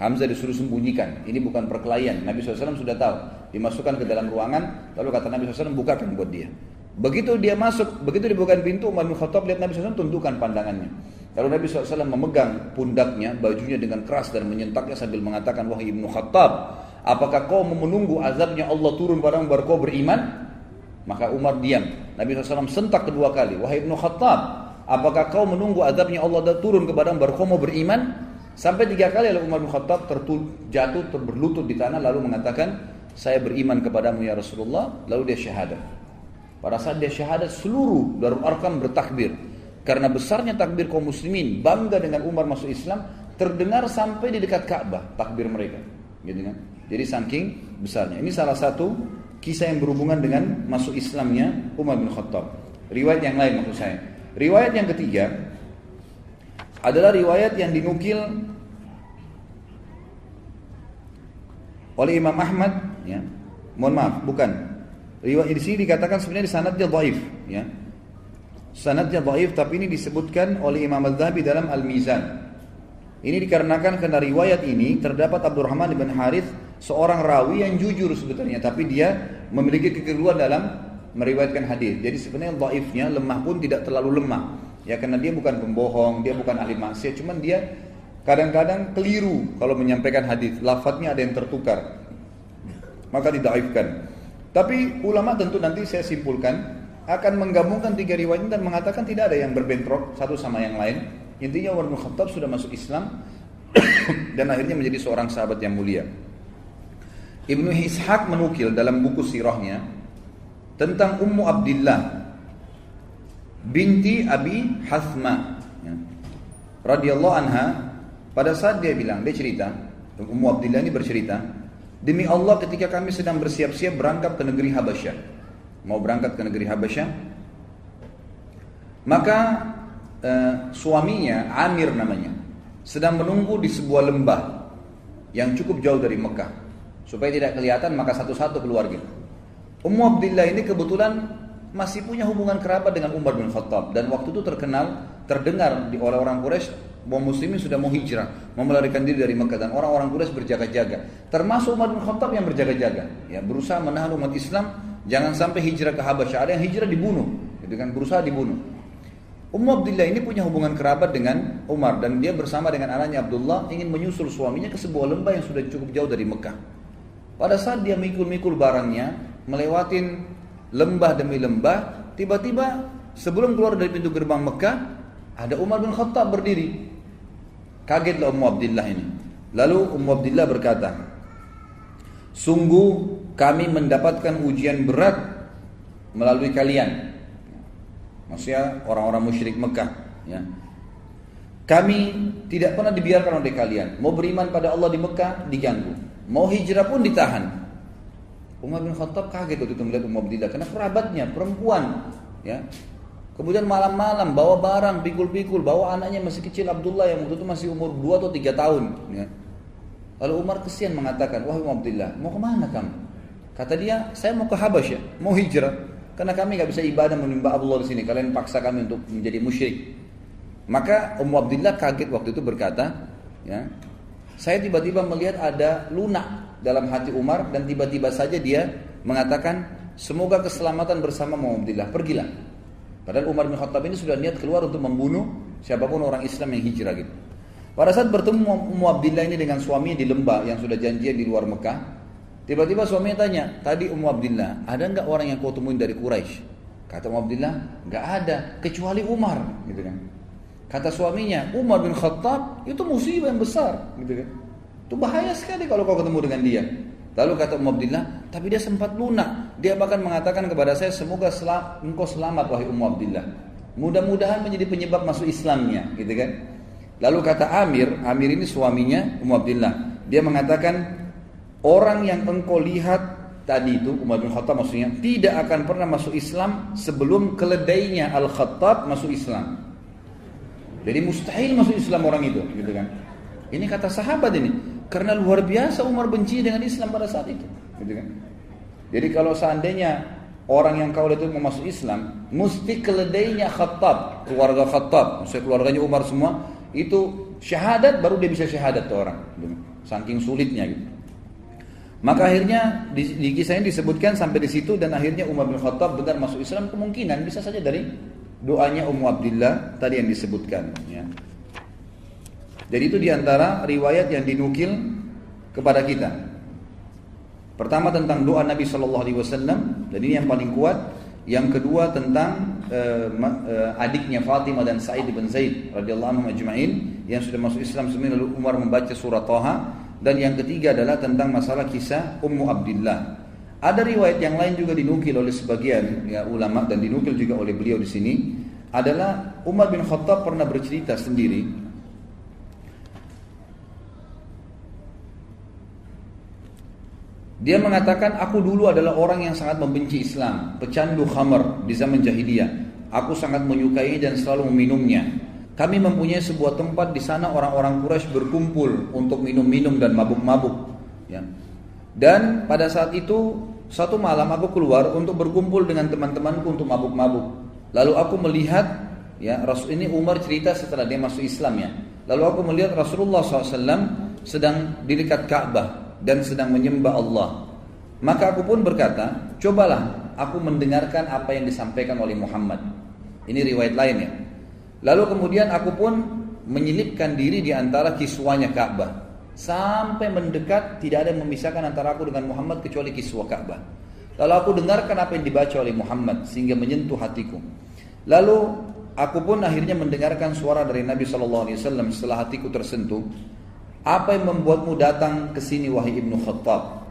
Speaker 1: Hamzah disuruh sembunyikan. Ini bukan perkelahian. Nabi SAW sudah tahu. Dimasukkan ke dalam ruangan, lalu kata Nabi SAW, bukakan buat dia. Begitu dia masuk, begitu dibukakan pintu, Umar bin Khattab lihat Nabi SAW, tundukkan pandangannya. Lalu Nabi SAW memegang pundaknya, bajunya dengan keras dan menyentaknya sambil mengatakan, wahai Ibnu Khattab, apakah kau menunggu azabnya Allah turun padamu baru kau beriman? Maka Umar diam. Nabi SAW sentak kedua kali, wahai Ibnu Khattab, apakah kau menunggu azabnya Allah turun kepadamu baru kau mau beriman? Sampai 3 kali lalu Umar bin Khattab jatuh berlutut di tanah lalu mengatakan, saya beriman kepadamu ya Rasulullah. Lalu dia syahadat. Pada saat dia syahadat, seluruh Darul Arqam bertakbir. Karena besarnya takbir kaum muslimin, bangga dengan Umar masuk Islam, terdengar sampai di dekat Ka'bah takbir mereka. Gitu kan? Jadi saking besarnya. Ini salah satu kisah yang berhubungan dengan masuk Islamnya Umar bin Khattab. Riwayat yang lain maksud saya. Riwayat yang ketiga adalah riwayat yang dinukil oleh Imam Ahmad, ya. Mohon maaf, bukan. Riwayat di sini dikatakan sebenarnya sanadnya dhaif, ya. Sanadnya dhaif, tapi ini disebutkan oleh Imam Az-Zahabi dalam Al-Mizan. Ini dikarenakan karena riwayat ini terdapat Abdurrahman bin Harith, seorang rawi yang jujur sebetulnya, tapi dia memiliki kekeliruan dalam meriwayatkan hadis. Jadi sebenarnya dhaifnya, lemah pun tidak terlalu lemah. Ya karena dia bukan pembohong, dia bukan ahli maksiat, cuman dia kadang-kadang keliru kalau menyampaikan hadis, lafadznya ada yang tertukar. Maka didhaifkan. Tapi ulama tentu nanti saya simpulkan akan menggabungkan 3 riwayat dan mengatakan tidak ada yang berbentrok satu sama yang lain. Intinya Umar bin Khattab sudah masuk Islam dan akhirnya menjadi seorang sahabat yang mulia. Ibnu Ishaq menukil dalam buku sirahnya tentang Ummu Abdillah binti Abi Hathma, ya, radhiyallahu anha. Pada saat dia cerita, Ummu Abdillah ini bercerita, demi Allah ketika kami sedang bersiap-siap berangkat ke negeri Habasyah, mau berangkat ke negeri Habasyah, maka suaminya Amir namanya sedang menunggu di sebuah lembah yang cukup jauh dari Mekah supaya tidak kelihatan, maka satu-satu keluar gitu. Ummu Abdillah ini kebetulan masih punya hubungan kerabat dengan Umar bin Khattab dan waktu itu terdengar di orang-orang Quraisy bahwa muslimin sudah mau hijrah, mau melarikan diri dari Mekah, dan orang-orang Quraisy berjaga-jaga. Termasuk Umar bin Khattab yang berjaga-jaga, ya, berusaha menahan umat Islam jangan sampai hijrah ke Habasyah. Ada yang hijrah dibunuh, gitu kan, berusaha dibunuh. Ummu Abdillah ini punya hubungan kerabat dengan Umar dan dia bersama dengan anaknya Abdullah ingin menyusul suaminya ke sebuah lembah yang sudah cukup jauh dari Mekah. Pada saat dia mikul-mikul barangnya, melewatin lembah demi lembah, tiba-tiba sebelum keluar dari pintu gerbang Mekah, ada Umar bin Khattab berdiri. Kagetlah Ummu Abdillah ini. Lalu Ummu Abdillah berkata, sungguh kami mendapatkan ujian berat melalui kalian. Maksudnya orang-orang musyrik Mekah, ya. Kami tidak pernah dibiarkan oleh kalian. Mau beriman pada Allah di Mekah diganggu, mau hijrah pun ditahan. Umar bin Khattab kaget waktu itu melihat Ummu Abdillah karena kerabatnya perempuan, ya. Kemudian malam-malam bawa barang, pikul-pikul, bawa anaknya masih kecil Abdullah yang waktu itu masih umur 2 atau 3 tahun, ya. Lalu Umar kesian mengatakan, wahai Ummu Abdillah, mau kemana kamu? Kata dia, saya mau ke Habasyah, mau hijrah. Karena kami nggak bisa ibadah menyembah Allah di sini, kalian paksa kami untuk menjadi musyrik. Maka Ummu Abdillah kaget waktu itu berkata, ya, saya tiba-tiba melihat ada lunak dalam hati Umar dan tiba-tiba saja dia mengatakan, semoga keselamatan bersama Ummu Abdillah, pergilah. Padahal Umar bin Khattab ini sudah niat keluar untuk membunuh siapapun orang Islam yang hijrah gitu. Pada saat bertemu Ummu Abdillah ini dengan suaminya di lembah yang sudah janjian di luar Mekah, tiba-tiba suaminya tanya, tadi Ummu Abdillah, ada enggak orang yang kau temuin dari Quraisy? Kata Ummu Abdillah, enggak ada, kecuali Umar, gitu kan. Kata suaminya, Umar bin Khattab itu musibah yang besar, gitu kan. Itu bahaya sekali kalau kau ketemu dengan dia. Lalu kata Ummu Abdillah, tapi dia sempat lunak. Dia bahkan mengatakan kepada saya, semoga engkau selamat wahai Ummu Abdillah. Mudah-mudahan menjadi penyebab masuk Islamnya, gitu kan. Lalu kata Amir ini suaminya Ummu Abdillah. Dia mengatakan, orang yang engkau lihat tadi itu, Umar bin Khattab maksudnya, tidak akan pernah masuk Islam sebelum keledainya Al-Khattab masuk Islam. Jadi mustahil masuk Islam orang itu, gitu kan. Ini kata sahabat ini. Karena luar biasa Umar benci dengan Islam pada saat itu. Gitu kan? Jadi kalau seandainya orang yang kau lihat itu mau masuk Islam, mesti keledainya Khattab, keluarga Khattab, maksudnya keluarganya Umar semua, itu syahadat baru dia bisa syahadat tuh orang. Gitu. Saking sulitnya gitu. Maka akhirnya di kisah ini disebutkan sampai di situ dan akhirnya Umar bin Khattab benar masuk Islam, kemungkinan bisa saja dari doanya Ummu Abdillah tadi yang disebutkan. Ya. Jadi itu diantara riwayat yang dinukil kepada kita. Pertama tentang doa Nabi SAW, dan ini yang paling kuat. Yang kedua tentang adiknya Fatimah dan Sa'id bin Zaid radhiyallahu anhum ajma'in yang sudah masuk Islam sebenarnya, lalu Umar membaca surah Thaha. Dan yang ketiga adalah tentang masalah kisah Ummu Abdillah. Ada riwayat yang lain juga dinukil oleh sebagian ya, ulama dan dinukil juga oleh beliau di sini, adalah Umar bin Khattab pernah bercerita sendiri. Dia mengatakan, aku dulu adalah orang yang sangat membenci Islam, pecandu khamar di zaman jahiliyah. Aku sangat menyukai dan selalu meminumnya. Kami mempunyai sebuah tempat di sana orang-orang Quraisy berkumpul untuk minum-minum dan mabuk-mabuk. Ya. Dan pada saat itu, satu malam aku keluar untuk berkumpul dengan teman-temanku untuk mabuk-mabuk. Lalu aku melihat, ya Rasul ini Umar cerita setelah dia masuk Islam ya. Lalu aku melihat Rasulullah SAW sedang di dekat Ka'bah dan sedang menyembah Allah. Maka aku pun berkata, cobalah aku mendengarkan apa yang disampaikan oleh Muhammad. Ini riwayat lain ya. Lalu kemudian aku pun menyelipkan diri di antara kiswanya Ka'bah. Sampai mendekat, tidak ada yang memisahkan antara aku dengan Muhammad kecuali kiswah Ka'bah. Lalu aku dengarkan apa yang dibaca oleh Muhammad sehingga menyentuh hatiku. Lalu aku pun akhirnya mendengarkan suara dari Nabi SAW setelah hatiku tersentuh. Apa yang membuatmu datang ke sini wahai Ibnu Khattab?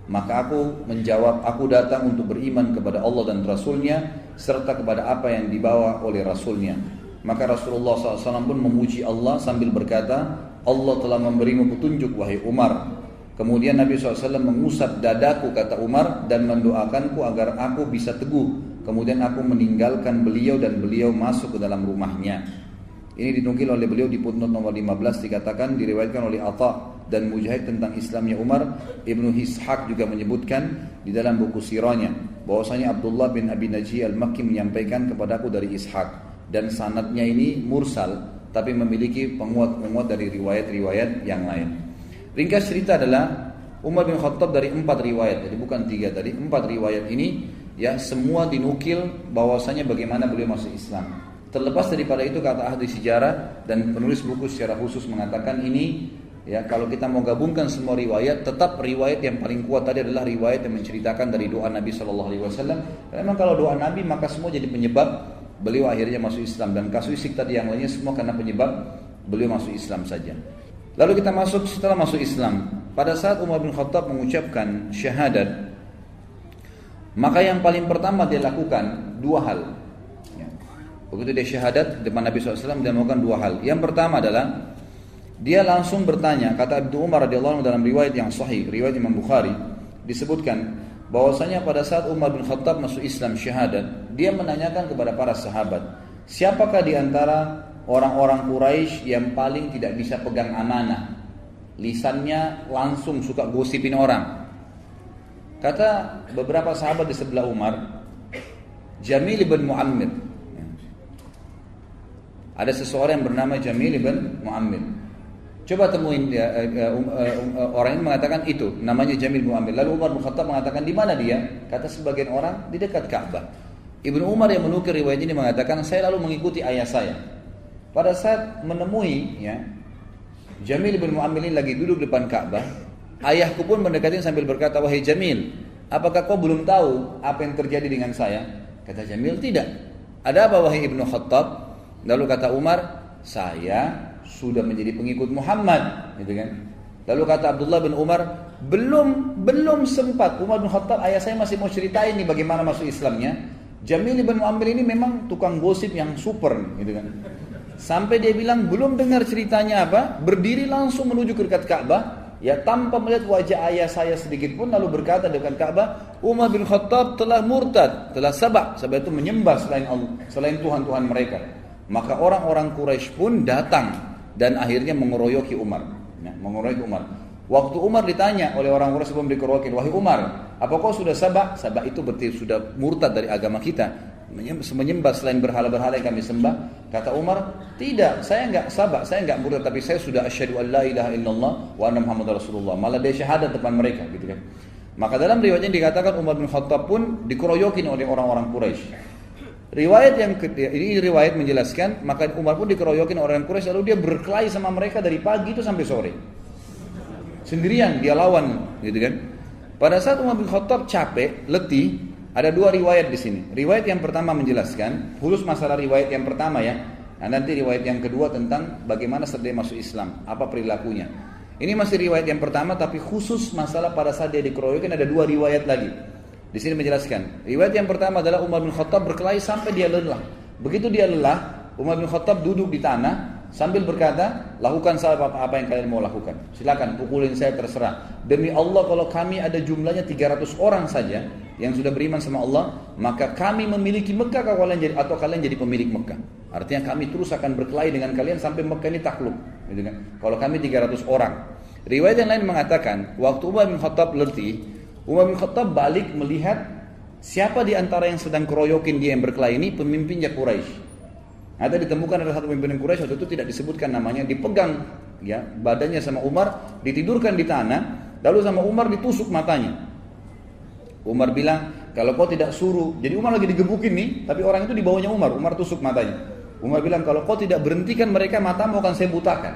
Speaker 1: Maka aku menjawab, aku datang untuk beriman kepada Allah dan Rasulnya serta kepada apa yang dibawa oleh Rasulnya. Maka Rasulullah SAW pun memuji Allah sambil berkata, Allah telah memberimu petunjuk wahai Umar. Kemudian Nabi SAW mengusap dadaku kata Umar dan mendoakanku agar aku bisa teguh. Kemudian aku meninggalkan beliau dan beliau masuk ke dalam rumahnya. Ini dinukil oleh beliau di footnote nomor 15, dikatakan diriwayatkan oleh Atha dan Mujahid tentang Islamnya Umar. Ibnu Ishaq juga menyebutkan di dalam buku sirahnya bahwasanya Abdullah bin Abi Najih al-Makki menyampaikan kepadaku dari Ishaq, dan sanadnya ini mursal tapi memiliki penguat-penguat dari riwayat-riwayat yang lain. Ringkas cerita adalah Umar bin Khattab dari 4 riwayat, jadi bukan 3 tadi, 4 riwayat ini ya semua dinukil bahwasanya bagaimana beliau masuk Islam. Terlepas daripada itu, kata ahli sejarah dan penulis buku secara khusus mengatakan ini ya, kalau kita mau gabungkan semua riwayat, tetap riwayat yang paling kuat tadi adalah riwayat yang menceritakan dari doa Nabi SAW. Memang kalau doa Nabi maka semua jadi penyebab beliau akhirnya masuk Islam, dan kasuistik tadi yang lainnya semua karena penyebab beliau masuk Islam saja. Lalu kita masuk setelah masuk Islam. Pada saat Umar bin Khattab mengucapkan syahadat, maka yang paling pertama dia lakukan 2 hal. Begitu dia syahadat depan Nabi SAW, dia melakukan 2 hal. Yang pertama adalah dia langsung bertanya. Kata Ibnu Umar radhiyallahu anhu dalam riwayat yang sahih, riwayat Imam Bukhari, disebutkan bahwasanya pada saat Umar bin Khattab masuk Islam syahadat, dia menanyakan kepada para sahabat, siapakah di antara orang-orang Quraisy yang paling tidak bisa pegang amanah, lisannya langsung suka gosipin orang. Kata beberapa sahabat di sebelah Umar, Jamil bin Muammir. Ada seseorang yang bernama Jamil bin Muammir. Coba temuin orang ini mengatakan itu namanya Jamil bin Muammir. Lalu Umar bin Khattab mengatakan di mana dia? Kata sebagian orang di dekat Ka'bah. Ibnu Umar yang menukil riwayat ini mengatakan, saya lalu mengikuti ayah saya. Pada saat menemui ya Jamil bin Muammir ini lagi duduk depan Ka'bah, ayahku pun mendekati sambil berkata, wahai Jamil, apakah kau belum tahu apa yang terjadi dengan saya? Kata Jamil, tidak. Ada apa wahai Ibnu Khattab? Lalu kata Umar, saya sudah menjadi pengikut Muhammad, gitu kan? Lalu kata Abdullah bin Umar, belum sempat Umar bin Khattab, ayah saya masih mau ceritain nih bagaimana masuk Islamnya. Jamil bin Muammir ini memang tukang gosip yang super, gitu kan? Sampai dia bilang belum dengar ceritanya apa, berdiri langsung menuju ke dekat Ka'bah, ya tanpa melihat wajah ayah saya sedikit pun, lalu berkata dekat Ka'bah, Umar bin Khattab telah murtad, telah sabak itu menyembah selain Allah, selain Tuhan-Tuhan mereka. Maka orang-orang Quraisy pun datang dan akhirnya mengeroyoki Umar. Ya, mengeroyok Umar. Waktu Umar ditanya oleh orang Quraisy sebelum dikeroyokin, wahai Umar, apa kau sudah sabak? Sabak itu berarti sudah murtad dari agama kita, menyembah selain berhala-berhala yang kami sembah. Kata Umar, tidak, saya enggak sabak, saya enggak murtad, tapi saya sudah asyhadu an la ilaha illallah wa anna muhammadar rasulullah. Malah dia syahadat depan mereka, gitu kan. Maka dalam riwayatnya dikatakan Umar bin Khattab pun dikeroyokin oleh orang-orang Quraisy. Riwayat yang ini riwayat menjelaskan, maka Umar pun dikeroyokin orang Quraisy, lalu dia berkelahi sama mereka dari pagi itu sampai sore. Sendirian dia lawan, gitu kan. Pada saat Umar bin Khattab capek, letih, ada dua riwayat di sini. Riwayat yang pertama menjelaskan, khusus masalah riwayat yang pertama ya. Nah, nanti riwayat yang kedua tentang bagaimana setelah masuk Islam, apa perilakunya. Ini masih riwayat yang pertama, tapi khusus masalah pada saat dia dikeroyokin ada dua riwayat lagi. Di sini menjelaskan. Riwayat yang pertama adalah Umar bin Khattab berkelahi sampai dia lelah. Begitu dia lelah, Umar bin Khattab duduk di tanah sambil berkata, lakukan apa yang kalian mau lakukan. Silakan pukulin saya, terserah. Demi Allah, kalau kami ada jumlahnya 300 orang saja yang sudah beriman sama Allah, maka kami memiliki Mekah atau kalian jadi pemilik Mekah. Artinya kami terus akan berkelahi dengan kalian sampai Mekah ini takluk, gitu kan? Kalau kami 300 orang. Riwayat yang lain mengatakan, waktu Umar bin Khattab letih, Umar bin Khattab balik melihat siapa di antara yang sedang keroyokin dia yang berkelahi ini, pemimpinnya Quraisy. Ada ditemukan ada satu pimpinan Quraisy, waktu itu tidak disebutkan namanya, dipegang ya badannya sama Umar, ditidurkan di tanah, lalu sama Umar ditusuk matanya. Umar bilang, kalau kau tidak suruh, jadi Umar lagi digebukin nih, tapi orang itu di bawahnya Umar tusuk matanya. Umar bilang, kalau kau tidak berhentikan mereka, matamu akan saya butakan.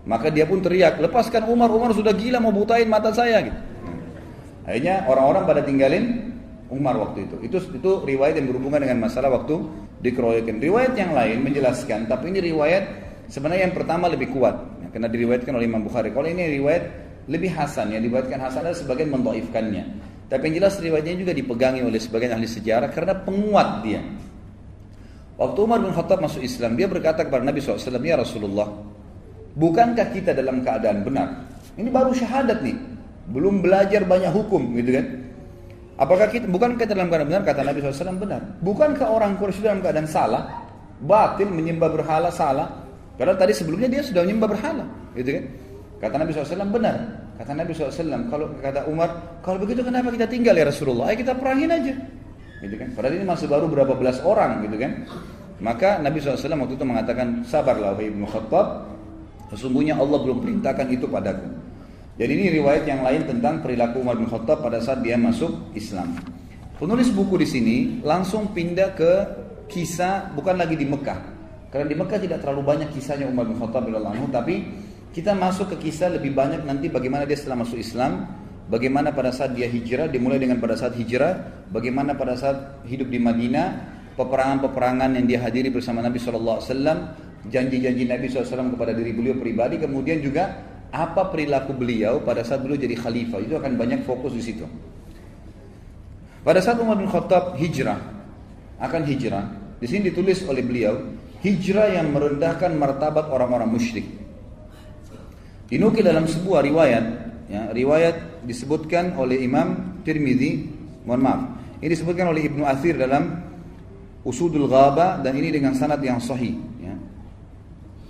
Speaker 1: Maka dia pun teriak, lepaskan Umar sudah gila mau butain mata saya. Gitu. Akhirnya orang-orang pada tinggalin Umar waktu itu. Itu riwayat yang berhubungan dengan masalah waktu dikeroyokin. Riwayat yang lain menjelaskan, tapi ini riwayat sebenarnya yang pertama lebih kuat, ya, karena diriwayatkan oleh Imam Bukhari. Kalau ini riwayat lebih hasan, ya diriwayatkan hasan ada sebagian mendhaifkannya. Tapi yang jelas riwayatnya juga dipegangi oleh sebagian ahli sejarah karena penguat dia. Waktu Umar bin Khattab masuk Islam, dia berkata kepada Nabi SAW, ya Rasulullah, bukankah kita dalam keadaan benar? Ini baru syahadat nih, belum belajar banyak hukum, gitu kan? Apakah bukankah dalam keadaan benar? Kata Nabi SAW, benar. Bukankah orang Quraisy dalam keadaan salah, batil, menyembah berhala, salah? Padahal tadi sebelumnya dia sudah menyembah berhala, gitu kan? Kata Nabi SAW, benar. Kata Nabi SAW, kata Umar, kalau begitu kenapa kita tinggal ya Rasulullah? Ayo kita perangin aja, gitu kan? Padahal ini masih baru berapa belas orang, gitu kan? Maka Nabi SAW waktu itu mengatakan, sabarlah wahai Ibnu Khattab, sesungguhnya Allah belum perintahkan itu padaku. Jadi ini riwayat yang lain tentang perilaku Umar bin Khattab pada saat dia masuk Islam. Penulis buku di sini langsung pindah ke kisah, bukan lagi di Mekah. Karena di Mekah tidak terlalu banyak kisahnya Umar bin Khattab radhiyallahu anhu, tapi kita masuk ke kisah lebih banyak nanti bagaimana dia setelah masuk Islam, bagaimana pada saat dia hijrah, dimulai dengan pada saat hijrah, bagaimana pada saat hidup di Madinah, peperangan-peperangan yang dia hadiri bersama Nabi SAW, janji-janji Nabi SAW kepada diri beliau pribadi, kemudian juga apa perilaku beliau pada saat beliau jadi khalifah. Itu akan banyak fokus di situ. Pada saat Umar bin Khattab akan hijrah, di sini ditulis oleh beliau, hijrah yang merendahkan martabat orang-orang musyrik. Dinukil dalam sebuah riwayat, ya, riwayat disebutkan oleh Imam Tirmidzi, ini disebutkan oleh Ibnu Athir dalam Usudul Ghaba, dan ini dengan sanad yang sahih, ya.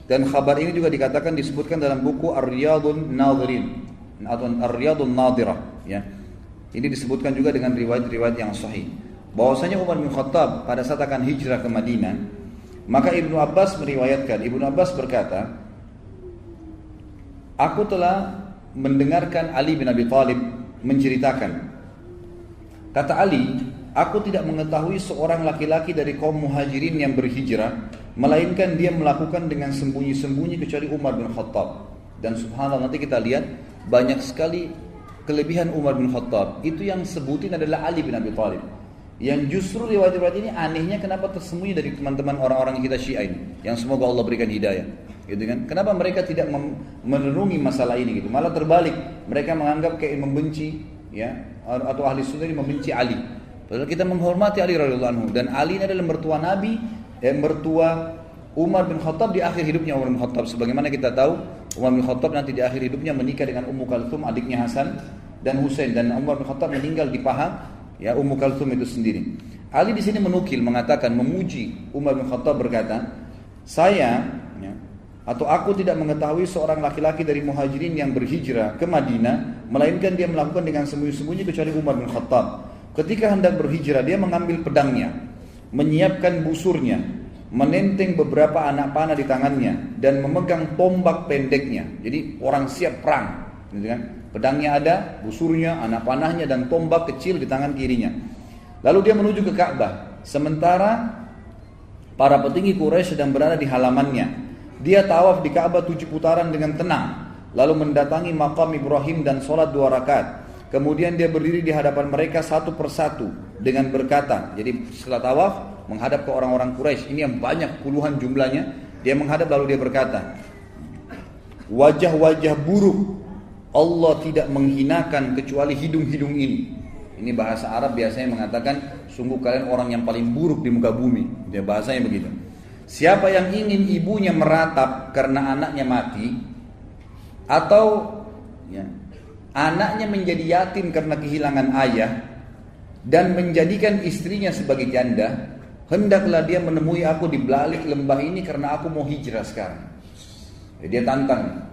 Speaker 1: Dan khabar ini juga dikatakan disebutkan dalam buku Ar-Riyadun Nadhirin atau Ar-Riyadun Nadhirah, ya. Ini disebutkan juga dengan riwayat-riwayat yang sahih bahwasanya Umar bin Khattab pada saat akan hijrah ke Madinah, maka Ibnu Abbas meriwayatkan, Ibnu Abbas berkata, aku telah mendengarkan Ali bin Abi Thalib menceritakan, kata Ali, aku tidak mengetahui seorang laki-laki dari kaum muhajirin yang berhijrah melainkan dia melakukan dengan sembunyi-sembunyi kecuali Umar bin Khattab. Dan subhanallah, nanti kita lihat banyak sekali kelebihan Umar bin Khattab. Itu yang sebutin adalah Ali bin Abi Thalib. Yang justru riwayat-riwayat ini anehnya kenapa tersembunyi dari teman-teman orang-orang kita Syiah ini, yang semoga Allah berikan hidayah, gitu kan? Kenapa mereka tidak merenungi masalah ini gitu? Malah terbalik, mereka menganggap kayak membenci, ya, atau ahli sunnah ini membenci Ali. Padahal kita menghormati Ali radhiyallahu anhu, dan Ali ini adalah mertua Nabi, mertua Umar bin Khattab di akhir hidupnya Umar bin Khattab. Sebagaimana kita tahu, Umar bin Khattab nanti di akhir hidupnya menikah dengan Ummu Kalthum, adiknya Hasan dan Husain, dan Umar bin Khattab meninggal di paha, ya, Ummu Kalthum itu sendiri. Ali di sini menukil, mengatakan, memuji Umar bin Khattab, berkata, saya, ya, Atau aku tidak mengetahui seorang laki-laki dari muhajirin yang berhijrah ke Madinah, melainkan dia melakukan dengan sembunyi-sembunyi kecuali Umar bin Khattab. Ketika hendak berhijrah, dia mengambil pedangnya, menyiapkan busurnya, menenteng beberapa anak panah di tangannya, dan memegang tombak pendeknya. Jadi orang siap perang, gitu kan? Pedangnya ada, busurnya, anak panahnya, dan tombak kecil di tangan kirinya. Lalu dia menuju ke Ka'bah. Sementara para petinggi Quraisy sedang berada di halamannya. Dia tawaf di Ka'bah 7 putaran dengan tenang, lalu mendatangi makam Ibrahim dan sholat 2 rakaat. Kemudian dia berdiri di hadapan mereka satu persatu dengan berkata, jadi setelah tawaf menghadap ke orang-orang Quraisy, ini yang banyak puluhan jumlahnya, dia menghadap lalu dia berkata, wajah-wajah buruk Allah tidak menghinakan kecuali hidung-hidung ini. Ini bahasa Arab biasanya mengatakan, sungguh kalian orang yang paling buruk di muka bumi. Dia bahasanya begitu. Siapa yang ingin ibunya meratap karena anaknya mati, atau anaknya menjadi yatim karena kehilangan ayah, dan menjadikan istrinya sebagai janda, hendaklah dia menemui aku di balik lembah ini karena aku mau hijrah sekarang. Jadi dia tantang.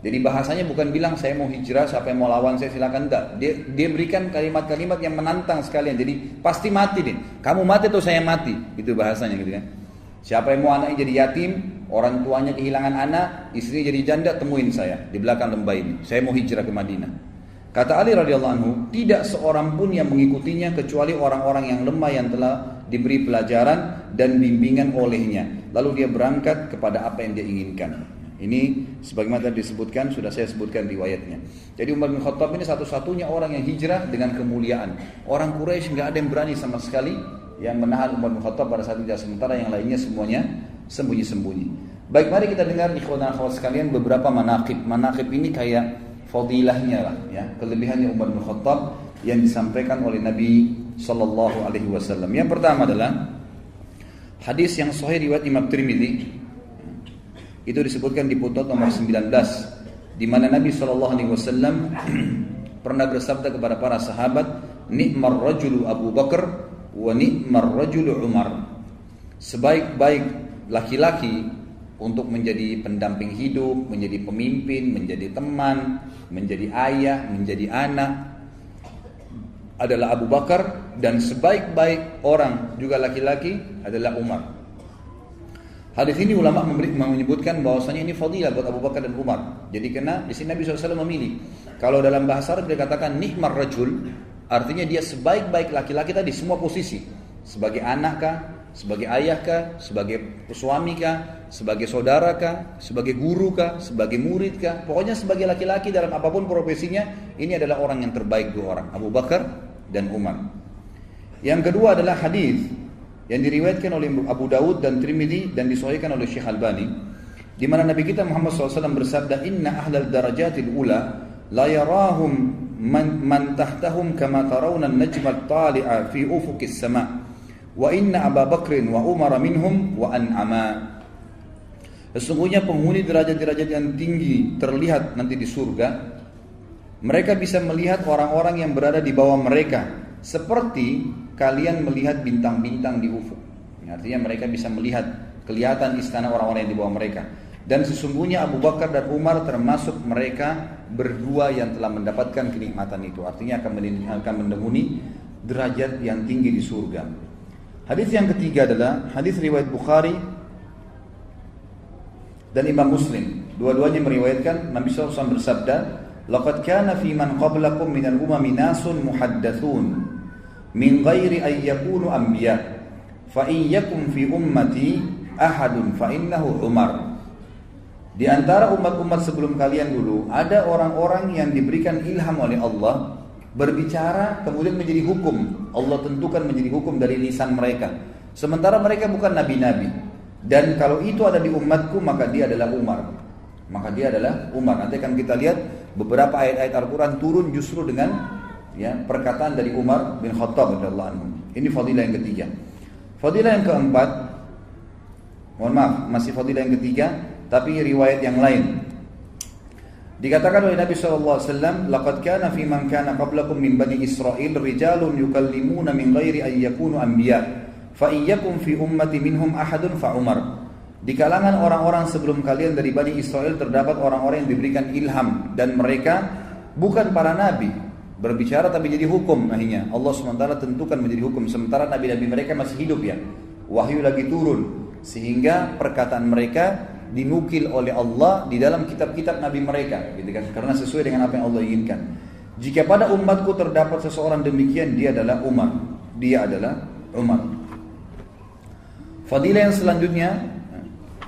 Speaker 1: Jadi bahasanya bukan bilang saya mau hijrah, siapa yang mau lawan saya silakan, enggak. Dia berikan kalimat-kalimat yang menantang sekalian. Jadi pasti mati deh. Kamu mati atau saya mati. Itu bahasanya gitu kan. Siapa yang mau anaknya jadi yatim, orang tuanya kehilangan anak, istrinya jadi janda, temuin saya di belakang lembah ini. Saya mau hijrah ke Madinah. Kata Ali radhiyallahu anhu, tidak seorang pun yang mengikutinya kecuali orang-orang yang lemah yang telah diberi pelajaran dan bimbingan olehnya. Lalu dia berangkat kepada apa yang dia inginkan. Ini sebagaimana disebutkan, sudah saya sebutkan riwayatnya. Jadi Umar bin Khattab ini satu-satunya orang yang hijrah dengan kemuliaan. Orang Quraisy nggak ada yang berani sama sekali yang menahan Umar bin Khattab pada saat itu, sementara yang lainnya semuanya sembunyi-sembunyi. Baik, mari kita dengar ikhwan dan akhwat sekalian beberapa manaqib. Manaqib ini kayak fadilahnya lah, ya, kelebihannya Umar bin Khattab yang disampaikan oleh Nabi sallallahu alaihi wasallam. Yang pertama adalah hadis yang sahih riwayat Imam Tirmidzi. Itu disebutkan di footnote nomor 19, di mana Nabi sallallahu alaihi wasallam pernah bersabda kepada para sahabat, "Ni'mar rajulu Abu Bakar wa ni'mar rajulu Umar." Sebaik-baik laki-laki untuk menjadi pendamping hidup, menjadi pemimpin, menjadi teman, menjadi ayah, menjadi anak adalah Abu Bakar, dan sebaik-baik orang juga laki-laki adalah Umar. Hadis ini ulama menyebutkan bahwasanya ini fadilah buat Abu Bakar dan Umar. Jadi karena di sini Nabi SAW memilih. Kalau dalam bahasa Arab dia katakan ni'mar rajul, artinya dia sebaik-baik laki-laki tadi semua posisi. Sebagai anak kah, sebagai ayah kah, sebagai suami kah, sebagai saudara kah, sebagai guru kah, sebagai murid kah, pokoknya sebagai laki-laki dalam apapun profesinya, ini adalah orang yang terbaik dua orang, Abu Bakar dan Umar. Yang kedua adalah hadis yang diriwayatkan oleh Abu Dawud dan Tirmidzi dan disahihkan oleh Syekh Albani, di mana Nabi kita Muhammad SAW bersabda, "Inna ahlal darajatil ula la yarahum man tahtahum kama tarawna an-najma at-tali'a fi ufuqis sama'. Wa inna Abu Bakrin wa Umar minhum wa an'ama." Sesungguhnya penghuni derajat-derajat yang tinggi terlihat nanti di surga. Mereka bisa melihat orang-orang yang berada di bawah mereka seperti kalian melihat bintang-bintang di ufuk. Artinya mereka bisa melihat, kelihatan istana orang-orang yang di bawah mereka. Dan sesungguhnya Abu Bakar dan Umar termasuk mereka berdua yang telah mendapatkan kenikmatan itu. Artinya akan mendengung derajat yang tinggi di surga. Hadis yang ketiga adalah hadis riwayat Bukhari dan Imam Muslim. Dua-duanya meriwayatkan Nabi SAW bersabda, "Laqad kana fi man qablakum minal umami nasun muhaddatsun min ghairi ay yakunu anbiya fa in yakum fi ummati ahadun fa innahu Umar." Di antara umat-umat sebelum kalian dulu ada orang-orang yang diberikan ilham oleh Allah berbicara kemudian menjadi hukum. Allah tentukan menjadi hukum dari lisan mereka. Sementara mereka bukan nabi-nabi. Dan kalau itu ada di umatku maka dia adalah Umar. Maka dia adalah Umar. Nanti akan kita lihat beberapa ayat-ayat Al-Quran turun justru dengan perkataan dari Umar bin Khattab radhiyallahu anhu. Ini fadilah yang ketiga. Fadilah yang keempat, mohon maaf, masih fadilah yang ketiga, tapi riwayat yang lain. Dikatakan oleh Nabi SAW, "Laqad kana fi man kana qablakum min bani Israil rijalun yukallimuna min ghairi an yakunu anbiya, fa iyyakum fi ummati minhum ahadun fa Umar." Di kalangan orang-orang sebelum kalian dari Bani Israel terdapat orang-orang yang diberikan ilham dan mereka bukan para nabi. Berbicara tapi jadi hukum akhirnya. Allah SWT tentukan menjadi hukum sementara nabi-nabi mereka masih hidup ya. Wahyu lagi turun sehingga perkataan mereka dinukil oleh Allah di dalam kitab-kitab nabi mereka gitu kan, karena sesuai dengan apa yang Allah inginkan. Jika pada umatku terdapat seseorang demikian, dia adalah Umar. Fadilah yang selanjutnya,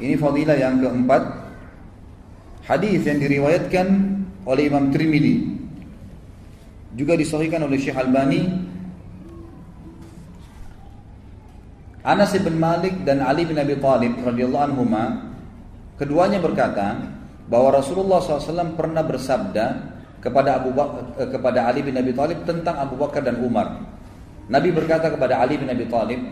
Speaker 1: ini fadilah yang keempat, hadis yang diriwayatkan oleh Imam Tirmidzi, juga disahihkan oleh Syekh Albani. Anas bin Malik dan Ali bin Abi Thalib radhiyallahu anhuma, keduanya berkata bahwa Rasulullah SAW pernah bersabda kepada Ali bin Abi Thalib tentang Abu Bakar dan Umar. Nabi berkata kepada Ali bin Abi Thalib,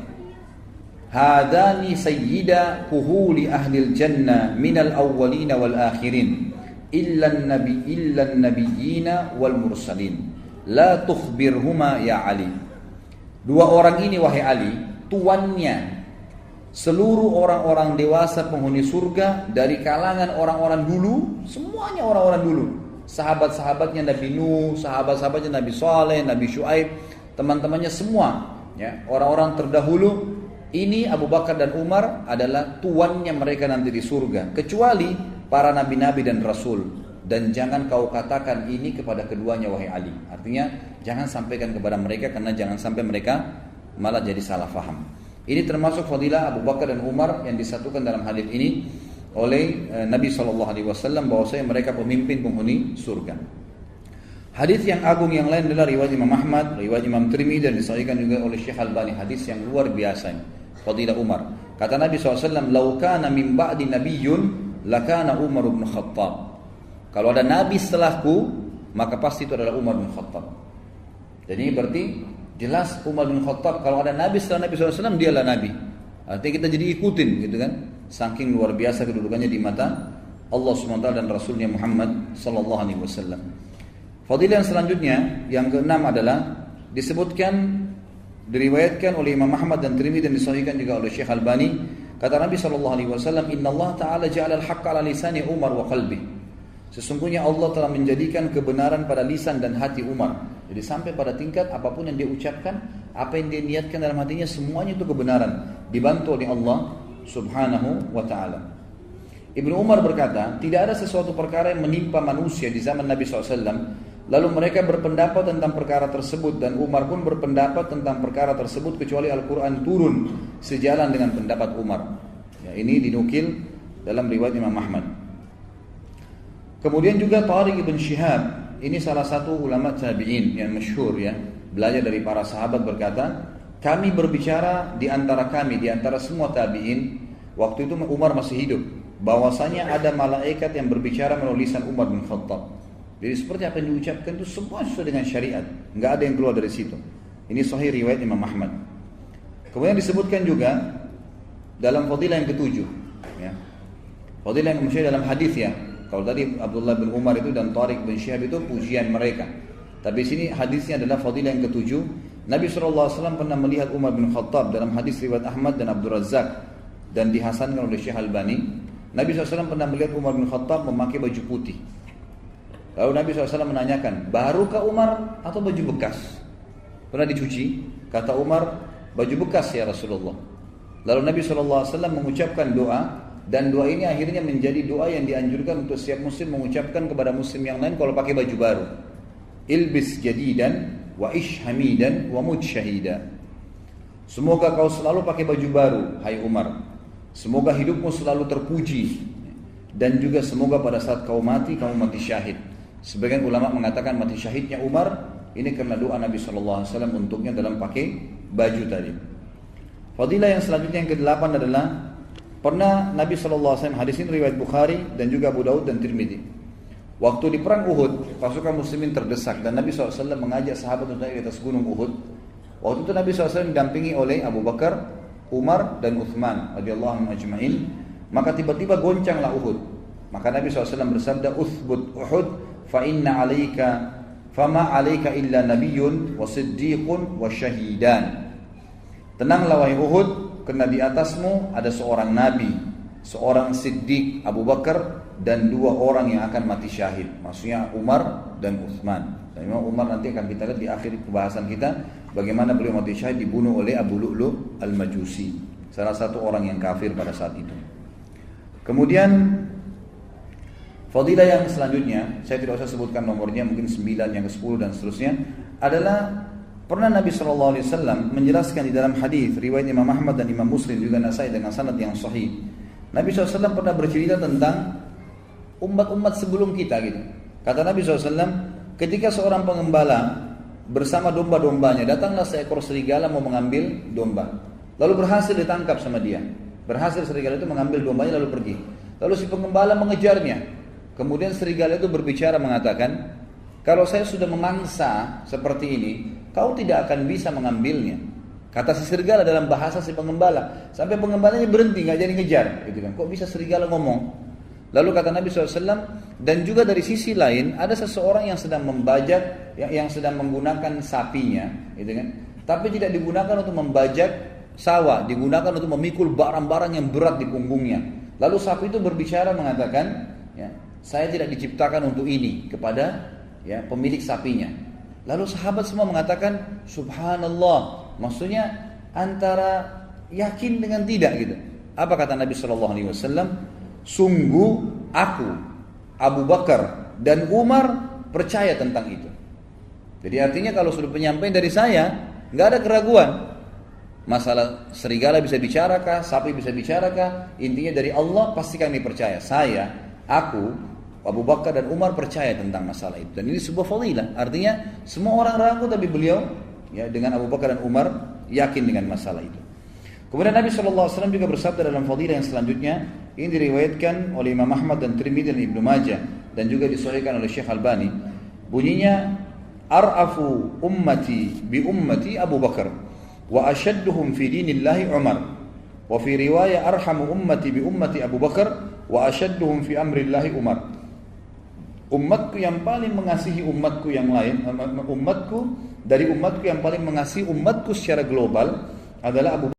Speaker 1: "Hadani sayyida kuhuli ahlil jannah minal awwalina wal akhirin illa an-nabiyyina wal mursalin. La tukhbirhuma ya Ali." Dua orang ini wahai Ali, tuannya seluruh orang-orang dewasa penghuni surga dari kalangan orang-orang dulu, semuanya orang-orang dulu. Sahabat-sahabatnya Nabi Nuh, sahabat-sahabatnya Nabi Saleh, Nabi Syuaib, teman-temannya semua, ya, orang-orang terdahulu. Ini Abu Bakar dan Umar adalah tuannya mereka nanti di surga, kecuali para nabi-nabi dan rasul. Dan jangan kau katakan ini kepada keduanya wahai Ali. Artinya jangan sampaikan kepada mereka karena jangan sampai mereka malah jadi salah faham. Ini termasuk fadilah Abu Bakar dan Umar yang disatukan dalam hadis ini oleh Nabi SAW bahwasanya mereka pemimpin penghuni surga. Hadis yang agung yang lain adalah riwayat Imam Ahmad, riwayat Imam Tirmidzi dan disahihkan juga oleh Syekh Albani. Hadis yang luar biasa, fadilah Umar. Kata Nabi SAW, "Lau kana min ba'di nabiyyun lakana Umar bin Khattab." Kalau ada nabi setelahku, maka pasti itu adalah Umar bin Khattab. Jadi berarti jelas Umar bin Khattab, kalau ada nabi setelah Nabi SAW, dialah nabi. Artinya kita jadi ikutin gitu kan. Saking luar biasa kedudukannya di mata Allah SWT dan Rasulnya Muhammad SAW. Fadilah yang selanjutnya, yang keenam adalah disebutkan, diriwayatkan oleh Imam Ahmad dan Tirmidzi dan disahihkan juga oleh Syekh Albani. Kata Nabi SAW, "Inna Allah Ta'ala ja'ala al-haqqa ala lisani Umar wa qalbi." Sesungguhnya Allah telah menjadikan kebenaran pada lisan dan hati Umar. Jadi sampai pada tingkat apapun yang dia ucapkan, apa yang dia niatkan dalam hatinya, semuanya itu kebenaran, dibantu oleh Allah Subhanahu wa ta'ala. Ibnu Umar berkata, tidak ada sesuatu perkara yang menimpa manusia di zaman Nabi SAW, lalu mereka berpendapat tentang perkara tersebut, dan Umar pun berpendapat tentang perkara tersebut, kecuali Al-Quran turun sejalan dengan pendapat Umar. Ya, ini dinukil dalam riwayat Imam Ahmad. Kemudian juga Tariq ibn Shihab, ini salah satu ulama tabi'in yang masyhur ya, belajar dari para sahabat, berkata, kami berbicara di antara kami, di antara semua tabi'in, waktu itu Umar masih hidup, bahwasanya ada malaikat yang berbicara melalui lisan Umar bin Khattab. Jadi seperti apa yang diucapkan itu semua sesuai dengan syariat, nggak ada yang keluar dari situ. Ini sahih riwayat Imam Ahmad. Kemudian disebutkan juga dalam fadilah yang ketujuh, ya. Fadilah yang maksudnya dalam hadis ya. Kalau tadi Abdullah bin Umar itu dan Tariq bin Shihab itu pujian mereka. Tapi sini hadisnya adalah fadilah yang ketujuh. Nabi SAW pernah melihat Umar bin Khattab dalam hadis riwayat Ahmad dan Abdul Razzaq dan dihasankan oleh Syekh Albani. Nabi SAW pernah melihat Umar bin Khattab memakai baju putih. Lalu Nabi SAW menanyakan, barukah Umar atau baju bekas? Pernah dicuci? Kata Umar, baju bekas ya Rasulullah. Lalu Nabi SAW mengucapkan doa, dan doa ini akhirnya menjadi doa yang dianjurkan untuk setiap muslim mengucapkan kepada muslim yang lain kalau pakai baju baru. Ilbis jadidan wa ish hamidan wa mut syahida. Semoga kau selalu pakai baju baru, hai Umar. Semoga hidupmu selalu terpuji, dan juga semoga pada saat kau mati, kamu mati syahid. Sebagian ulama mengatakan mati syahidnya Umar ini karena doa Nabi SAW untuknya dalam pakai baju tadi. Fadilah yang selanjutnya yang ke-8 adalah pernah Nabi SAW, hadis ini riwayat Bukhari dan juga Abu Daud dan Tirmidzi. Waktu di perang Uhud, pasukan muslimin terdesak dan Nabi SAW mengajak sahabat untuk naik di atas gunung Uhud. Waktu itu Nabi SAW didampingi oleh Abu Bakar, Umar dan Uthman radhiyallahu anhum ajma'in. Maka tiba-tiba goncanglah Uhud. Maka Nabi SAW bersabda, "Uthbut Uhud, fa inna 'alaika fama 'alaika illa nabiyyun wa siddiqun wa syahidan." Tenanglah wahai Uhud, karena di atasmu ada seorang nabi seorang Siddiq Abu Bakar dan 2 orang yang akan mati syahid. Maksudnya Umar dan Utsman. Dan memang Umar nanti akan kita lihat di akhir pembahasan kita bagaimana beliau mati syahid dibunuh oleh Abu Lu'lu' al-Majusi, salah satu orang yang kafir pada saat itu. Kemudian fadilah yang selanjutnya, saya tidak usah sebutkan nomornya, mungkin 9, yang ke-10 dan seterusnya, adalah pernah Nabi SAW menjelaskan di dalam hadis riwayat Imam Ahmad dan Imam Muslim juga Nasai dengan sanad yang sahih. Nabi SAW pernah bercerita tentang umat-umat sebelum kita gitu. Kata Nabi SAW, ketika seorang pengembala bersama domba-dombanya, datanglah seekor serigala mau mengambil domba. Lalu berhasil ditangkap sama dia. Berhasil serigala itu mengambil dombanya lalu pergi. Lalu si pengembala mengejarnya. Kemudian serigala itu berbicara mengatakan, kalau saya sudah memangsa seperti ini, kau tidak akan bisa mengambilnya. Kata si serigala dalam bahasa si pengembala. Sampai pengembalanya berhenti, gak jadi ngejar. Gitu kan. Kok bisa serigala ngomong? Lalu kata Nabi SAW, dan juga dari sisi lain ada seseorang yang sedang membajak, yang sedang menggunakan sapinya, gitu kan? Tapi tidak digunakan untuk membajak sawah, digunakan untuk memikul barang-barang yang berat di punggungnya. Lalu sapi itu berbicara mengatakan, ya, saya tidak diciptakan untuk ini kepada ya pemilik sapinya. Lalu sahabat semua mengatakan, Subhanallah, maksudnya antara yakin dengan tidak gitu. Apa kata Nabi SAW? Sungguh aku, Abu Bakar dan Umar percaya tentang itu. Jadi artinya kalau sudah penyampaian dari saya, nggak ada keraguan. Masalah serigala bisa bicarakah, sapi bisa bicarakah, intinya dari Allah pasti kami percaya. Saya, aku, Abu Bakar dan Umar percaya tentang masalah itu. Dan ini sebuah fadilah. Artinya semua orang ragu tapi beliau ya dengan Abu Bakar dan Umar yakin dengan masalah itu. Kemudian Nabi SAW juga bersabda dalam fadilah yang selanjutnya, ini diriwayatkan oleh Imam Ahmad dan Tirmidzi dan Ibnu Majah dan juga disahihkan oleh Syekh Albani. Bunyinya, ar'afu ummati bi ummati Abu Bakar wa ashadduhum fi dinillahi Umar. Wa fi riwayah arhamu ummati bi ummati Abu Bakar wa ashadduhum fi amrillahi Umar. Umatku yang paling mengasihi umatku yang lain, umatku dari umatku yang paling mengasihi umatku secara global adalah Abu